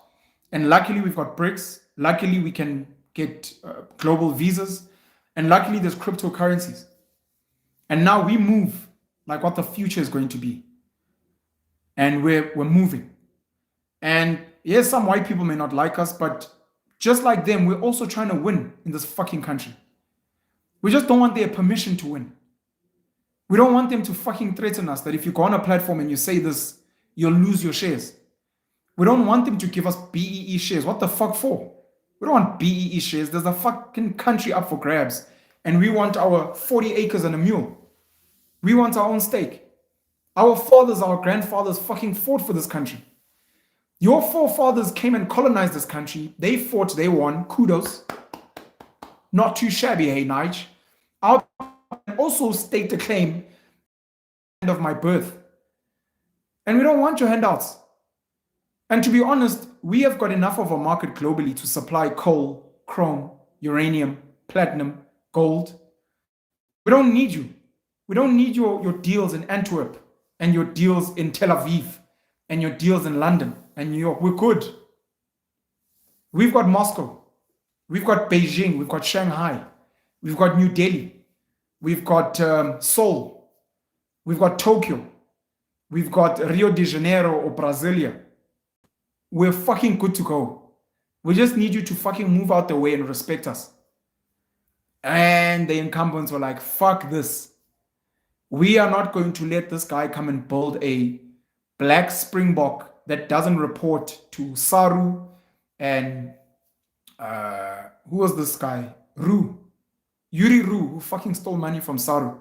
And luckily we've got BRICS. Luckily we can get global visas. And luckily there's cryptocurrencies. And now we move like what the future is going to be. And we're moving. And yes, some white people may not like us, but just like them, we're also trying to win in this fucking country. We just don't want their permission to win. We don't want them to fucking threaten us that if you go on a platform and you say this, you'll lose your shares. We don't want them to give us BEE shares. What the fuck for? We don't want BEE shares. There's a fucking country up for grabs. And we want our 40 acres and a mule. We want our own stake. Our fathers, our grandfathers fucking fought for this country. Your forefathers came and colonized this country. They fought, they won. Kudos. Not too shabby, hey, Nige. Our also staked a claim of my birth. And we don't want your handouts. And to be honest, we have got enough of a market globally to supply coal, chrome, uranium, platinum, gold. We don't need you. We don't need your deals in Antwerp and your deals in Tel Aviv and your deals in London and New York. We're good. We've got Moscow. We've got Beijing. We've got Shanghai. We've got New Delhi. We've got Seoul. We've got Tokyo. We've got Rio de Janeiro or Brasilia. We're fucking good to go. We just need you to fucking move out the way and respect us. And the incumbents were like, fuck this. We are not going to let this guy come and build a black springbok that doesn't report to Saru and who was this guy? Yuri Ru, who fucking stole money from Saru.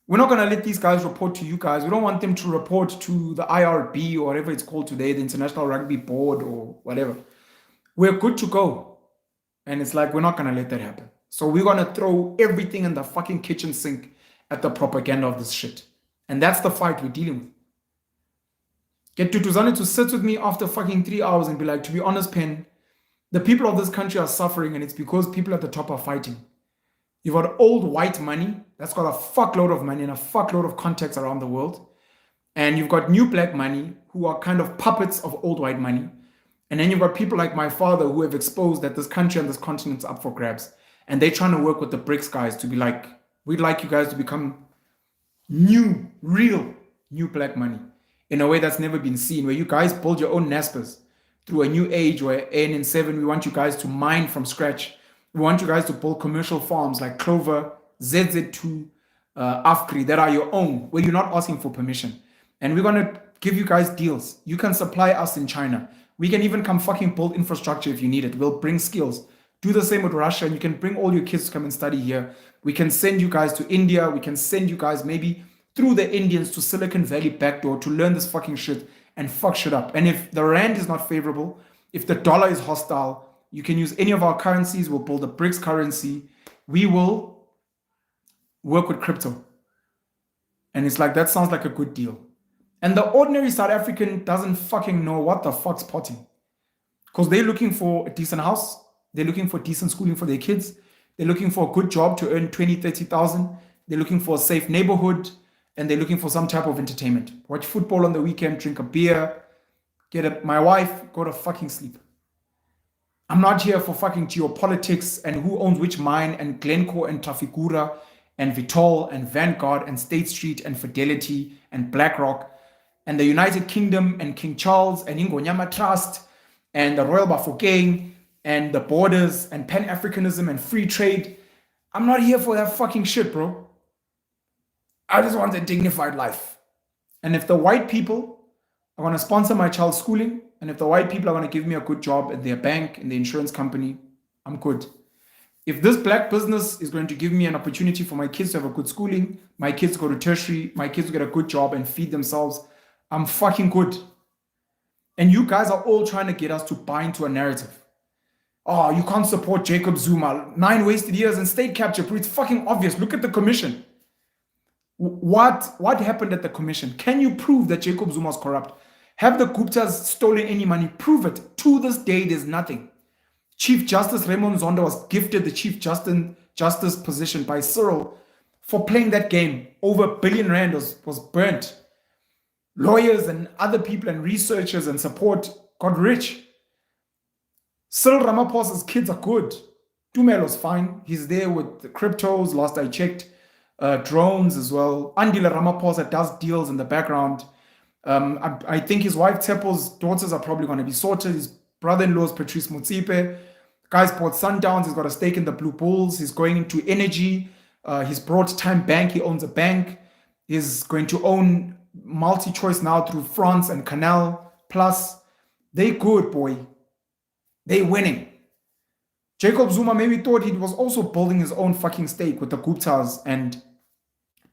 We're not going to let these guys report to you guys. We don't want them to report to the IRB or whatever it's called today, the International Rugby Board or whatever. We're good to go. And it's like, we're not going to let that happen. So we're going to throw everything in the fucking kitchen sink at the propaganda of this shit. And that's the fight we're dealing with. Get Duduzane to sit with me after fucking 3 hours and be like, to be honest, Pen, the people of this country are suffering and it's because people at the top are fighting. You've got old white money that's got a fuckload of money and a fuckload of contacts around the world. And you've got new black money who are kind of puppets of old white money. And then you've got people like my father who have exposed that this country and this continent's up for grabs. And they're trying to work with the BRICS guys to be like, we'd like you guys to become real new black money in a way that's never been seen, where you guys build your own NASPers through a new age where ANN7, we want you guys to mine from scratch. We want you guys to build commercial farms like Clover, ZZ2, Afkri that are your own, where you're not asking for permission. And we're going to give you guys deals. You can supply us in China. We can even come fucking build infrastructure if you need it. We'll bring skills. Do the same with Russia, and you can bring all your kids to come and study here. We can send you guys to India. We can send you guys maybe through the Indians to Silicon Valley backdoor to learn this fucking shit and fuck shit up. And if the rand is not favorable, if the dollar is hostile, you can use any of our currencies. We'll build a BRICS currency. We will work with crypto. And it's like, that sounds like a good deal. And the ordinary South African doesn't fucking know what the fuck's potting. Because they're looking for a decent house. They're looking for decent schooling for their kids. They're looking for a good job to earn 20, 30,000. They're looking for a safe neighborhood. And they're looking for some type of entertainment. Watch football on the weekend, drink a beer, my wife, go to fucking sleep. I'm not here for fucking geopolitics and who owns which mine and Glencore and Trafigura and Vitol and Vanguard and State Street and Fidelity and BlackRock and the United Kingdom and King Charles and Ingonyama Trust and the Royal Bafokeng and the borders and Pan-Africanism and free trade. I'm not here for that fucking shit, bro. I just want a dignified life. And if the white people are going to sponsor my child's schooling, and if the white people are going to give me a good job at their bank, in the insurance company, I'm good. If this black business is going to give me an opportunity for my kids to have a good schooling, my kids to go to tertiary, my kids to get a good job and feed themselves, I'm fucking good. And you guys are all trying to get us to buy into a narrative. Oh, you can't support Jacob Zuma. 9 wasted years in state capture. But it's fucking obvious. Look at the commission. What happened at the commission? Can you prove that Jacob Zuma is corrupt? Have the Guptas stolen any money? Prove it. To this day, there's nothing. Chief Justice Raymond Zondo was gifted the Chief Justice position by Cyril for playing that game. Over R1 billion was burnt. Lawyers and other people and researchers and support got rich. Cyril Ramaphosa's kids are good. Tumelo's fine. He's there with the cryptos, last I checked. Drones as well. Andile Ramaphosa does deals in the background. I think his wife Tsepo's daughters are probably going to be sorted. His brother-in-law is Patrice Motsepe. Guy's bought Sundowns. He's got a stake in the Blue Bulls. He's going into energy. He's brought Time Bank. He owns a bank. He's going to own multi-choice now through France and Canal Plus. They good, boy. They winning. Jacob Zuma maybe thought he was also building his own fucking stake with the Guptas, and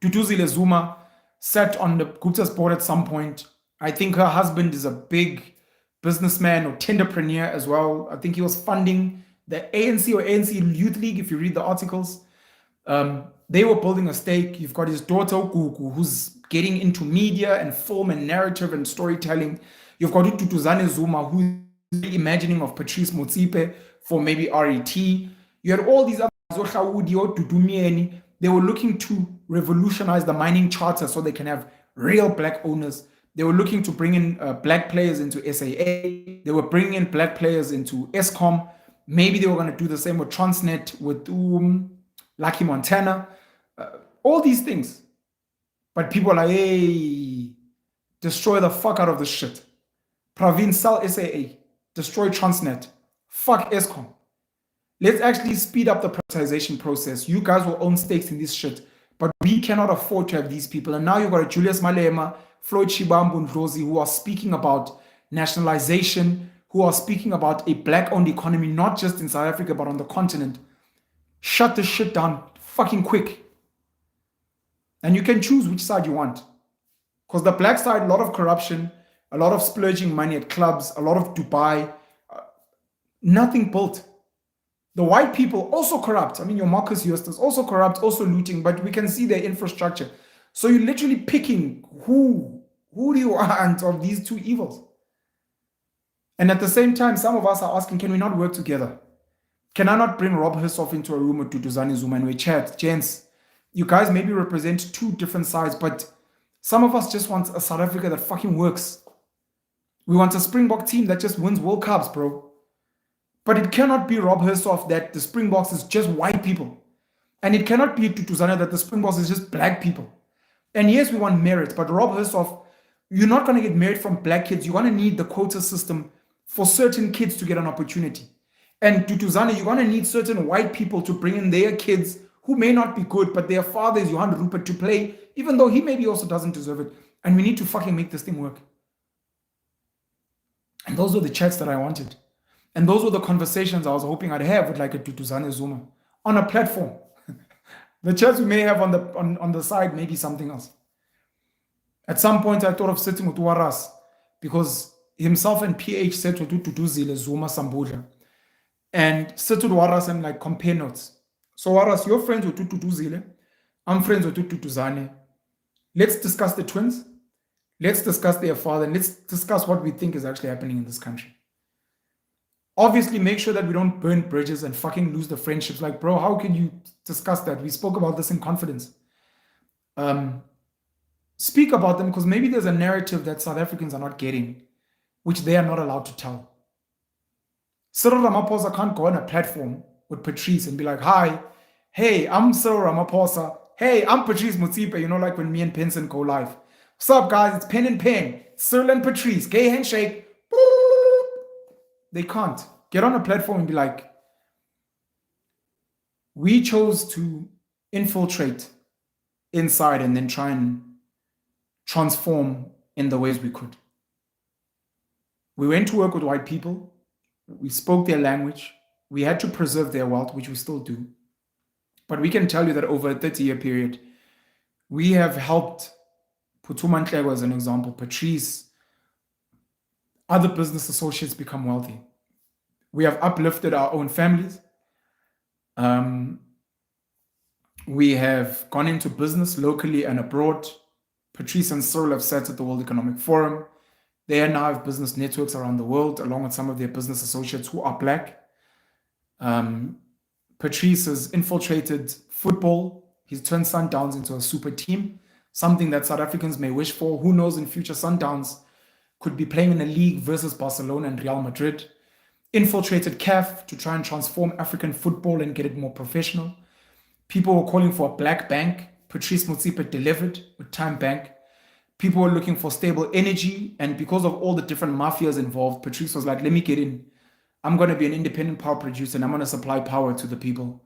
Duduzane Zuma sat on the Gupta's board at some point. I think her husband is a big businessman or tenderpreneur as well. I think he was funding the ANC or ANC Youth League, if you read the articles. They were building a stake. You've got his daughter, Gugu, who's getting into media and film and narrative and storytelling. You've got Duduzane Zuma, who's imagining of Patrice Motsepe for maybe RET. You had all these other they were looking to revolutionize the mining charter so they can have real black owners. They were looking to bring in black players into SAA. They were bringing in black players into ESCOM. Maybe they were going to do the same with Transnet, with Lucky Montana. All these things. But people are like, hey, destroy the fuck out of this shit. Praveen, sell SAA. Destroy Transnet. Fuck ESCOM. Let's actually speed up the privatization process. You guys will own stakes in this shit. But we cannot afford to have these people. And now you've got Julius Malema, Floyd Shibambu Ndlozi, who are speaking about nationalization, who are speaking about a black-owned economy, not just in South Africa, but on the continent. Shut this shit down fucking quick. And you can choose which side you want. Because the black side, a lot of corruption, a lot of splurging money at clubs, a lot of Dubai, nothing built. The white people also corrupt. I mean, your Marcus Eustace also corrupt, also looting, but we can see their infrastructure. So you're literally picking who do you want of these two evils? And at the same time, some of us are asking, can we not work together? Can I not bring Rob Hersoff into a room with Duduzane Zuma and we chat? Gents, you guys maybe represent two different sides, but some of us just want a South Africa that fucking works. We want a Springbok team that just wins World Cups, bro. But it cannot be Rob Hersoff that the Springboks is just white people. And it cannot be Duduzane that the Springboks is just black people. And yes, we want merit, but Rob Hersoff, you're not going to get merit from black kids. You're going to need the quota system for certain kids to get an opportunity. And Duduzane, you're going to need certain white people to bring in their kids who may not be good, but their father is Johan Rupert to play, even though he maybe also doesn't deserve it. And we need to fucking make this thing work. And those were the chats that I wanted. And those were the conversations I was hoping I'd have with like a Duduzane Zuma on a platform. The chats we may have on the side may be something else. At some point, I thought of sitting with Waras because himself and PH said to Duduzane Zuma Sambuja and sit with Waras and like compare notes. So Waras, you're friends with Duduzane. I'm friends with Duduzane. Let's discuss the twins. Let's discuss their father. And let's discuss what we think is actually happening in this country. Obviously, make sure that we don't burn bridges and fucking lose the friendships. Like, bro, how can you discuss that? We spoke about this in confidence. Speak about them because maybe there's a narrative that South Africans are not getting, which they are not allowed to tell. Cyril Ramaphosa can't go on a platform with Patrice and be like, hi, hey, I'm Cyril Ramaphosa. Hey, I'm Patrice Motsepe. You know, like when me and Penson go live. What's up, guys? It's Pen and Pen. Cyril and Patrice. Gay handshake. They can't get on a platform and be like, we chose to infiltrate inside and then try and transform in the ways we could. We went to work with white people. We spoke their language. We had to preserve their wealth, which we still do. But we can tell you that over a 30-year period, we have helped Phuthuma Nhleko, as an example, Patrice, other business associates become wealthy. We have uplifted our own families. We have gone into business locally and abroad. Patrice and Cyril have sat at the World Economic Forum. They now have business networks around the world, along with some of their business associates who are black. Patrice has infiltrated football. He's turned Sundowns into a super team, something that South Africans may wish for. Who knows, in future Sundowns could be playing in a league versus Barcelona and Real Madrid. Infiltrated CAF to try and transform African football and get it more professional. People were calling for a black bank. Patrice Motsepe delivered with Time Bank. People were looking for stable energy. And because of all the different mafias involved, Patrice was like, let me get in. I'm going to be an independent power producer and I'm going to supply power to the people.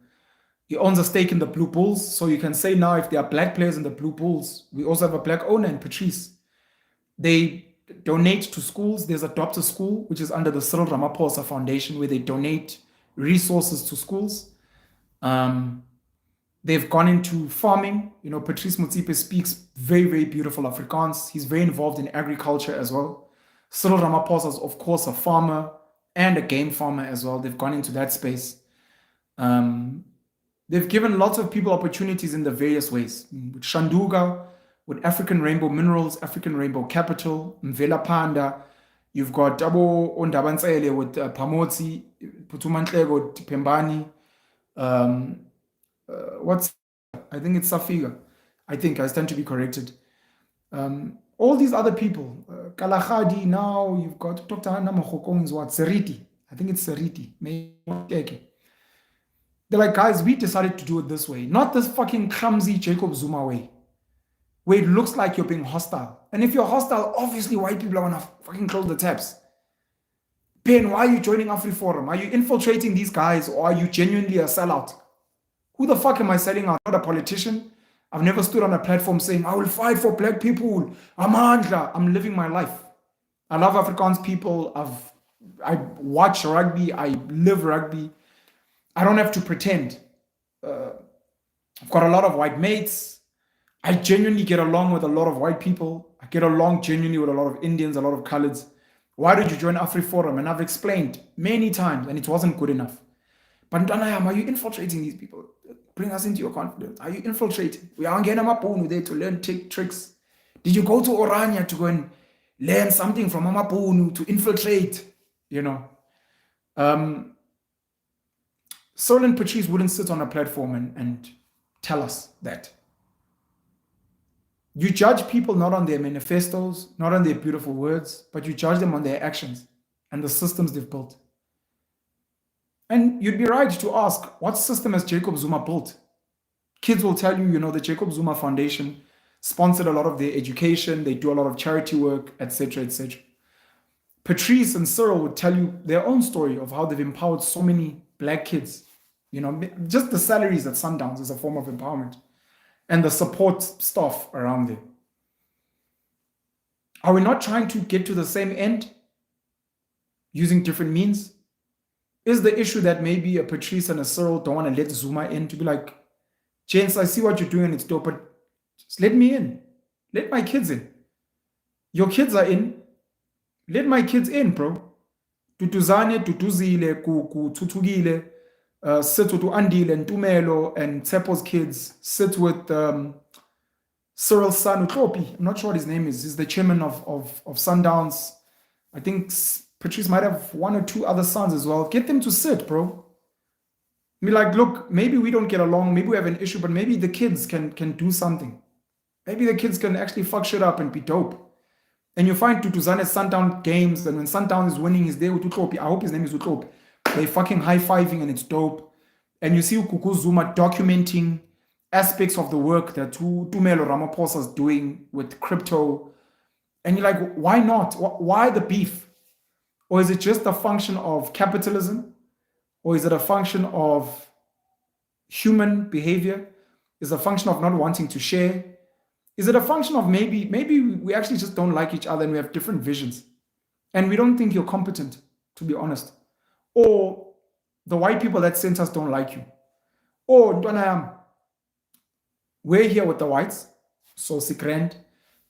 He owns a stake in the Blue Bulls. So you can say now if there are black players in the Blue Bulls, we also have a black owner in Patrice. They donate to schools. There's Adopt a School, which is under the Cyril Ramaphosa Foundation, where they donate resources to schools. They've gone into farming. Patrice Motsepe speaks very, very beautiful Afrikaans. He's very involved in agriculture as well. Cyril Ramaphosa is, of course, a farmer and a game farmer as well. They've gone into that space. They've given lots of people opportunities in the various ways. With Shanduga, with African Rainbow Minerals, African Rainbow Capital, Mvela Panda. You've got Abo Ondabansele with Pamotsi, Putumantlego, Pembani. I think it's Safiga. I stand to be corrected. All these other people, Kalahadi, now you've got Dr. Hannah Mahokong's what? Seriti. I think it's Seriti. They're like, guys, we decided to do it this way, not this fucking clumsy Jacob Zuma way, where it looks like you're being hostile. And if you're hostile, obviously white people are gonna fucking close the taps. Ben, why are you joining AfriForum? Are you infiltrating these guys, or are you genuinely a sellout? Who the fuck am I selling out? I'm not a politician. I've never stood on a platform saying, I will fight for black people. I'm living my life. I love Afrikaans people. I watch rugby. I live rugby. I don't have to pretend. I've got a lot of white mates. I genuinely get along with a lot of white people. I get along genuinely with a lot of Indians, a lot of coloreds. Why did you join AfriForum? And I've explained many times, and it wasn't good enough. But Ntanayam, are you infiltrating these people? Bring us into your confidence. Are you infiltrating? We are getting Amapunu there to learn tricks. Did you go to Orania to go and learn something from Amapunu to infiltrate? Sol and Patrice wouldn't sit on a platform and tell us that. You judge people not on their manifestos, not on their beautiful words, but you judge them on their actions and the systems they've built. And you'd be right to ask, what system has Jacob Zuma built? Kids will tell you, the Jacob Zuma Foundation sponsored a lot of their education. They do a lot of charity work, etc., etc. Patrice and Cyril would tell you their own story of how they've empowered so many black kids. Just the salaries at Sundowns is a form of empowerment, and the support staff around there. Are we not trying to get to the same end using different means? Is the issue that maybe a Patrice and a Cyril don't want to let Zuma in to be like, James, I see what you're doing, it's dope, but just let me in. Let my kids in. Your kids are in. Let my kids in, bro. Duduzane, Duduzile, Tutukile, sit with Andile and Tumelo and Tsepo's kids, sit with Cyril's son, Utlopi. I'm not sure what his name is. He's the chairman of Sundowns. I think Patrice might have one or two other sons as well. Get them to sit, bro. Be like, look, maybe we don't get along, maybe we have an issue, but maybe the kids can do something. Maybe the kids can actually fuck shit up and be dope. And you find Duduzane's Sundown games, and when Sundown is winning, he's there with Utlopi. I hope his name is Utlopi. They fucking high-fiving and it's dope. And you see Kuku Zuma documenting aspects of the work that Tumelo Ramaphosa is doing with crypto. And you're like, why not? Why the beef? Or is it just a function of capitalism? Or is it a function of human behavior? Is it a function of not wanting to share? Is it a function of maybe we actually just don't like each other and we have different visions? And we don't think you're competent, to be honest. Or the white people that sent us don't like you. Or we're here with the whites, so Sikrand,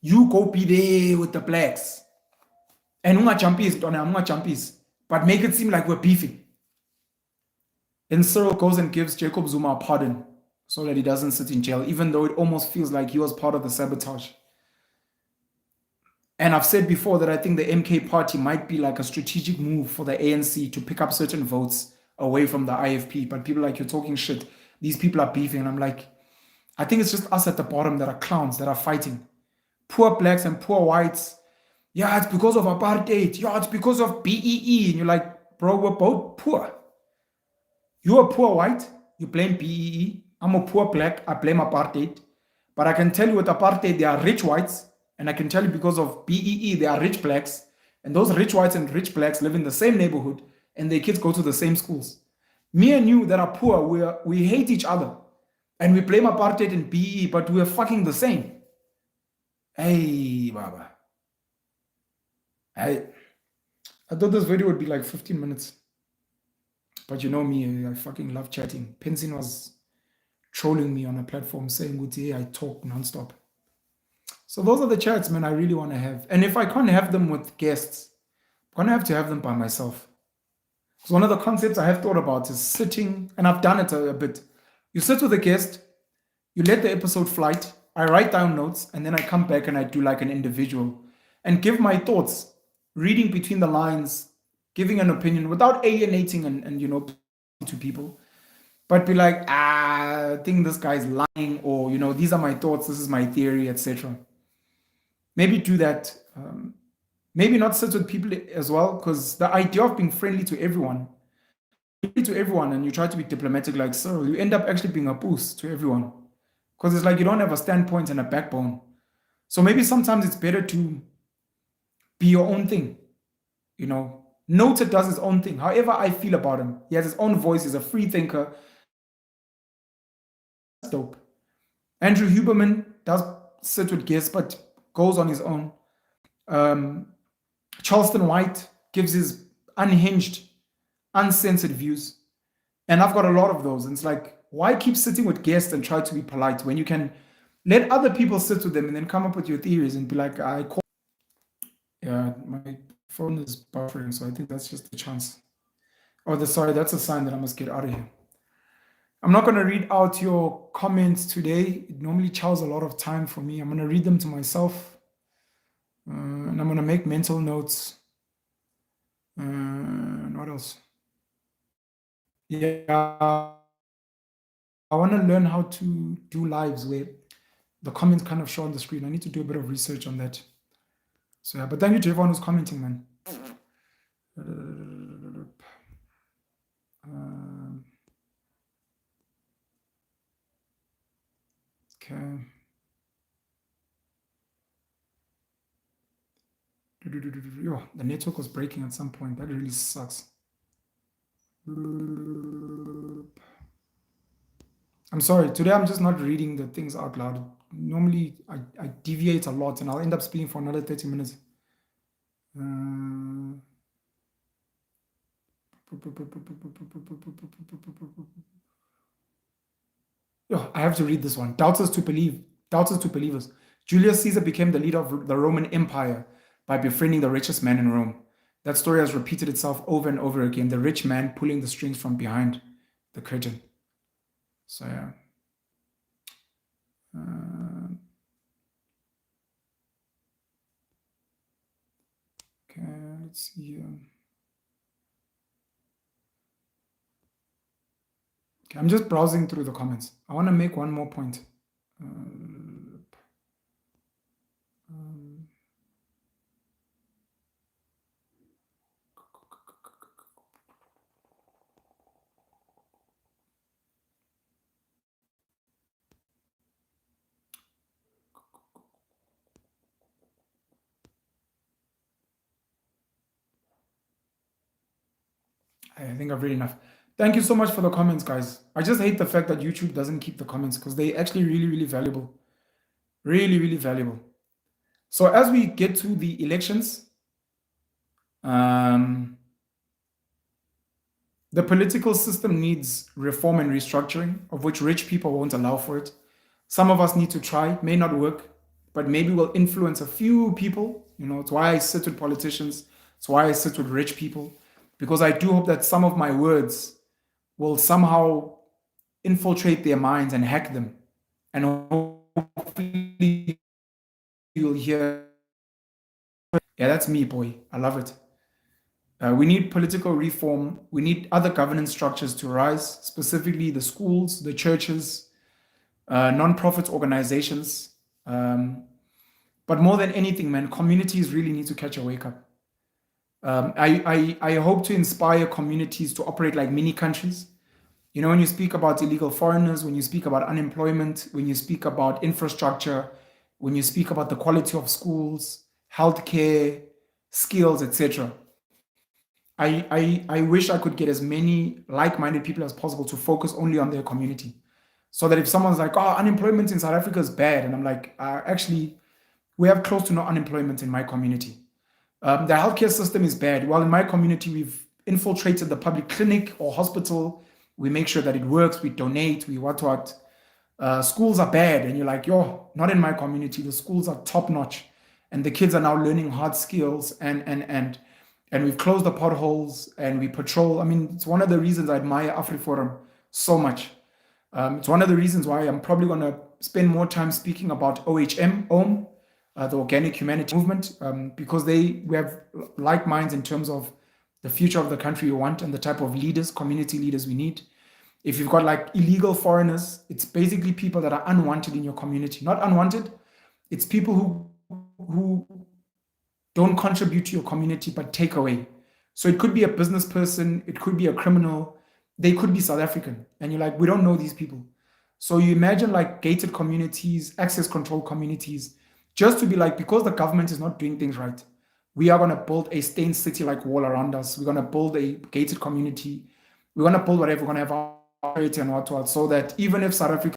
you go be there with the blacks. And but make it seem like we're beefing. And Cyril goes and gives Jacob Zuma a pardon so that he doesn't sit in jail, even though it almost feels like he was part of the sabotage. And I've said before that I think the MK party might be like a strategic move for the ANC to pick up certain votes away from the IFP. But people are like, you're talking shit. These people are beefing. And I'm like, I think it's just us at the bottom that are clowns, that are fighting. Poor blacks and poor whites. Yeah, it's because of apartheid. Yeah, it's because of BEE. And you're like, bro, we're both poor. You're a poor white, you blame BEE. I'm a poor black, I blame apartheid. But I can tell you with apartheid, there are rich whites. And I can tell you because of BEE, there are rich blacks. And those rich whites and rich blacks live in the same neighborhood. And their kids go to the same schools. Me and you that are poor, we hate each other. And we blame apartheid and BEE, but we're fucking the same. Hey, Baba. I I thought this video would be like 15 minutes. But you know me, I fucking love chatting. Penzin was trolling me on a platform saying, "Hey, I talk nonstop." So those are the chats, man, I really want to have. And if I can't have them with guests, I'm gonna have to have them by myself. Because one of the concepts I have thought about is sitting, and I've done it a bit. You sit with a guest, you let the episode flight, I write down notes, and then I come back and I do like an individual and give my thoughts, reading between the lines, giving an opinion without alienating and to people, but be like, I think this guy's lying, or these are my thoughts, this is my theory, etc. Maybe do that. Maybe not sit with people as well, because the idea of being friendly to everyone, and you try to be diplomatic like Cyril, you end up actually being a boost to everyone. Because it's like you don't have a standpoint and a backbone. So maybe sometimes it's better to be your own thing. Noted does his own thing. However I feel about him, he has his own voice. He's a free thinker. That's dope. Andrew Huberman does sit with guests, but goes on his own. Charleston White gives his unhinged, uncensored views. And I've got a lot of those. And it's like, why keep sitting with guests and try to be polite when you can let other people sit with them and then come up with your theories and be like, yeah, my phone is buffering, so I think that's just a chance. Sorry, that's a sign that I must get out of here. I'm not going to read out your comments today. It normally chows a lot of time for me. I'm going to read them to myself. And I'm going to make mental notes. And what else? Yeah. I want to learn how to do lives where the comments kind of show on the screen. I need to do a bit of research on that. So yeah, but thank you to everyone who's commenting, man. Okay. Yo, the network was breaking at some point. That really sucks. I'm sorry. Today I'm just not reading the things out loud. Normally I deviate a lot and I'll end up speaking for another 30 minutes. Oh, I have to read this one. Doubters to believers. Julius Caesar became the leader of the Roman Empire by befriending the richest man in Rome. That story has repeated itself over and over again. The rich man pulling the strings from behind the curtain. So yeah. Okay, let's see here. Okay, I'm just browsing through the comments. I want to make one more point. I think I've read enough. Thank you so much for the comments, guys. I just hate the fact that YouTube doesn't keep the comments because they're actually really, really valuable. Really, really valuable. So as we get to the elections, the political system needs reform and restructuring, of which rich people won't allow for it. Some of us need to try. It may not work, but maybe we'll influence a few people. It's why I sit with politicians. It's why I sit with rich people, because I do hope that some of my words will somehow infiltrate their minds and hack them. And hopefully you'll hear, yeah, that's me, boy. I love it. We need political reform. We need other governance structures to rise, specifically the schools, the churches, non-profit organizations. But more than anything, man, communities really need to catch a wake up. I hope to inspire communities to operate like mini countries. When you speak about illegal foreigners, when you speak about unemployment, when you speak about infrastructure, when you speak about the quality of schools, healthcare, skills, etc. I wish I could get as many like-minded people as possible to focus only on their community. So that if someone's like, oh, unemployment in South Africa is bad, and I'm like, actually, we have close to no unemployment in my community. The healthcare system is bad. Well, in my community, we've infiltrated the public clinic or hospital. We make sure that it works. We donate. We what. Schools are bad, and you're like, yo, not in my community. The schools are top notch, and the kids are now learning hard skills, and we've closed the potholes and we patrol. I mean, it's one of the reasons I admire AfriForum so much. It's one of the reasons why I'm probably going to spend more time speaking about OHM, the Organic Humanity Movement, because we have like minds in terms of the future of the country we want and the type of leaders, community leaders we need. If you've got like illegal foreigners, it's basically people that are unwanted in your community. Not unwanted, it's people who don't contribute to your community but take away. So it could be a business person, it could be a criminal, they could be South African. And you're like, we don't know these people. So you imagine like gated communities, access control communities, just to be like, because the government is not doing things right, we are going to build a stained city-like wall around us. We're going to build a gated community. We're going to build whatever. We're going to have our and what, so that even if South Africa,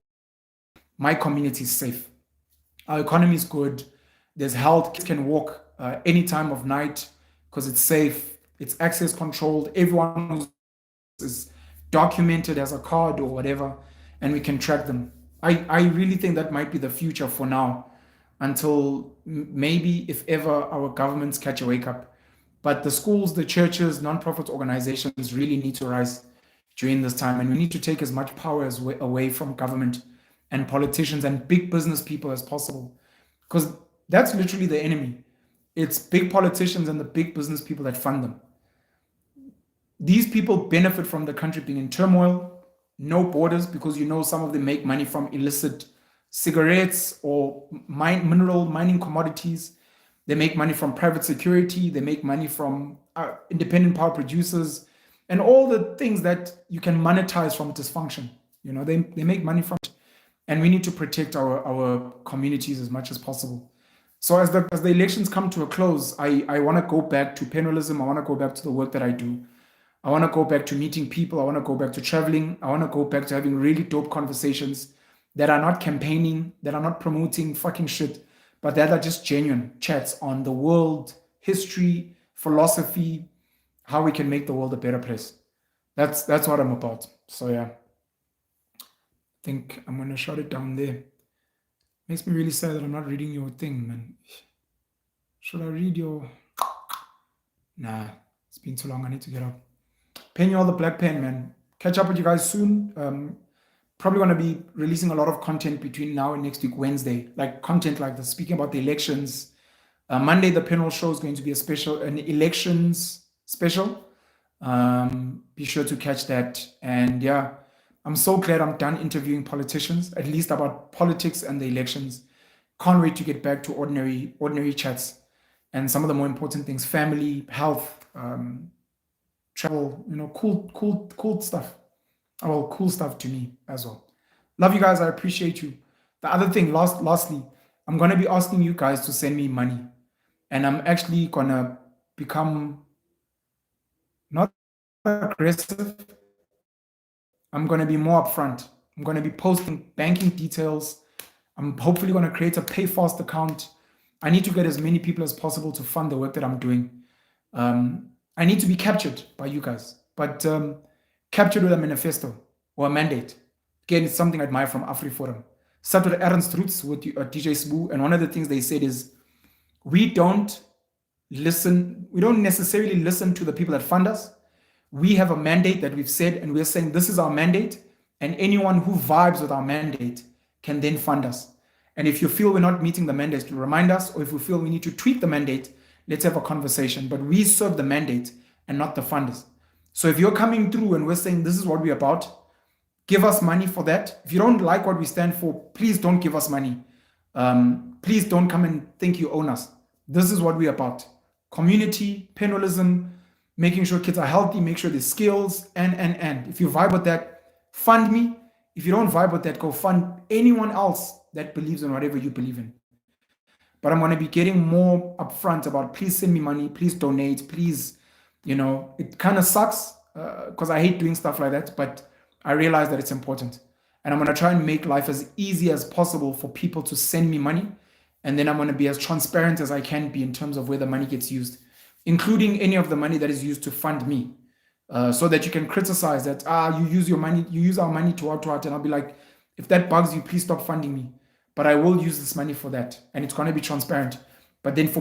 my community is safe. Our economy is good. There's health. Kids can walk any time of night because it's safe. It's access controlled. Everyone is documented as a card or whatever, and we can track them. I really think that might be the future for now, until maybe, if ever, our governments catch a wake up. But the schools, the churches, non-profit organizations really need to rise during this time, and we need to take as much power away from government and politicians and big business people as possible, because that's literally the enemy. It's big politicians and the big business people that fund them. These people benefit from the country being in turmoil, no borders, because some of them make money from illicit cigarettes or mineral mining commodities. They make money from private security. They make money from independent power producers and all the things that you can monetize from dysfunction. They make money from it. And we need to protect our communities as much as possible. So as the elections come to a close, I want to go back to Penuelism. I want to go back to the work that I do. I want to go back to meeting people. I want to go back to traveling. I want to go back to having really dope conversations that are not campaigning, that are not promoting fucking shit, but that are just genuine chats on the world, history, philosophy, how we can make the world a better place. That's what I'm about. So yeah, I think I'm going to shut it down there. Makes me really sad that I'm not reading your thing, man. Should I read your... Nah, it's been too long. I need to get up. Penuel the Black Pen, man. Catch up with you guys soon. Probably going to be releasing a lot of content between now and next week, Wednesday. Like content like this, speaking about the elections. Monday, the Penuel show is going to be an elections special. Be sure to catch that. And yeah, I'm so glad I'm done interviewing politicians, at least about politics and the elections. Can't wait to get back to ordinary chats and some of the more important things: family, health, travel, cool stuff. Well, cool stuff to me as well. Love you guys. I appreciate you. The other thing, lastly, I'm going to be asking you guys to send me money. And I'm actually going to become not aggressive. I'm going to be more upfront. I'm going to be posting banking details. I'm hopefully going to create a pay fast account. I need to get as many people as possible to fund the work that I'm doing. I need to be captured by you guys, but captured with a manifesto or a mandate. Again, it's something I admire from AfriForum. Start with Ernst Roots with DJ Sbu, and one of the things they said is, we don't necessarily listen to the people that fund us. We have a mandate that we've said, and we're saying this is our mandate, and anyone who vibes with our mandate can then fund us. And if you feel we're not meeting the mandate, remind us, or if we feel we need to tweak the mandate, let's have a conversation. But we serve the mandate and not the funders. So if you're coming through and we're saying this is what we're about, give us money for that. If you don't like what we stand for, please don't give us money. Please don't come and think you own us. This is what we're about. Community, Penuelism, making sure kids are healthy, make sure there's skills, and. If you vibe with that, fund me. If you don't vibe with that, go fund anyone else that believes in whatever you believe in. But I'm going to be getting more upfront about, please send me money, please donate, please, it kind of sucks because I hate doing stuff like that, but I realize that it's important. And I'm going to try and make life as easy as possible for people to send me money. And then I'm going to be as transparent as I can be in terms of where the money gets used. including any of the money that is used to fund me. So that you can criticize that, you use your money, you use our money to what, and I'll be like, if that bugs you, please stop funding me. But I will use this money for that, and it's going to be transparent. But then for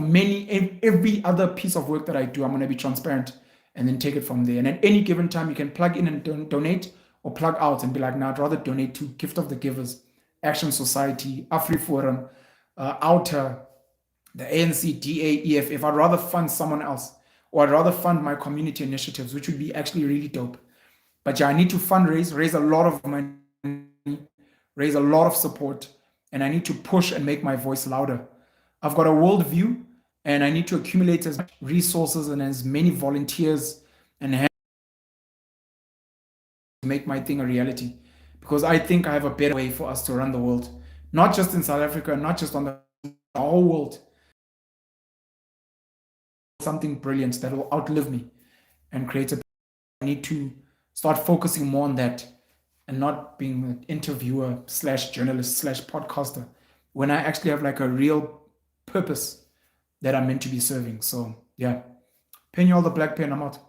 every other piece of work that I do, I'm going to be transparent and then take it from there. And at any given time, you can plug in and donate, or plug out and be like, nah, I'd rather donate to Gift of the Givers, Action Society, AfriForum, Outer, the ANC, DA, EFF. I'd rather fund someone else, or I'd rather fund my community initiatives, which would be actually really dope. But yeah, I need to fundraise, raise a lot of money, raise a lot of support, and I need to push and make my voice louder. I've got a worldview, and I need to accumulate as much resources and as many volunteers and to make my thing a reality, because I think I have a better way for us to run the world, not just in South Africa, not just on the whole world. Something brilliant that will outlive me and create a. I need to start focusing more on that and not being an interviewer slash journalist slash podcaster, when I actually have like a real purpose that I'm meant to be serving. So yeah, Penuel the Black Pen, I'm out.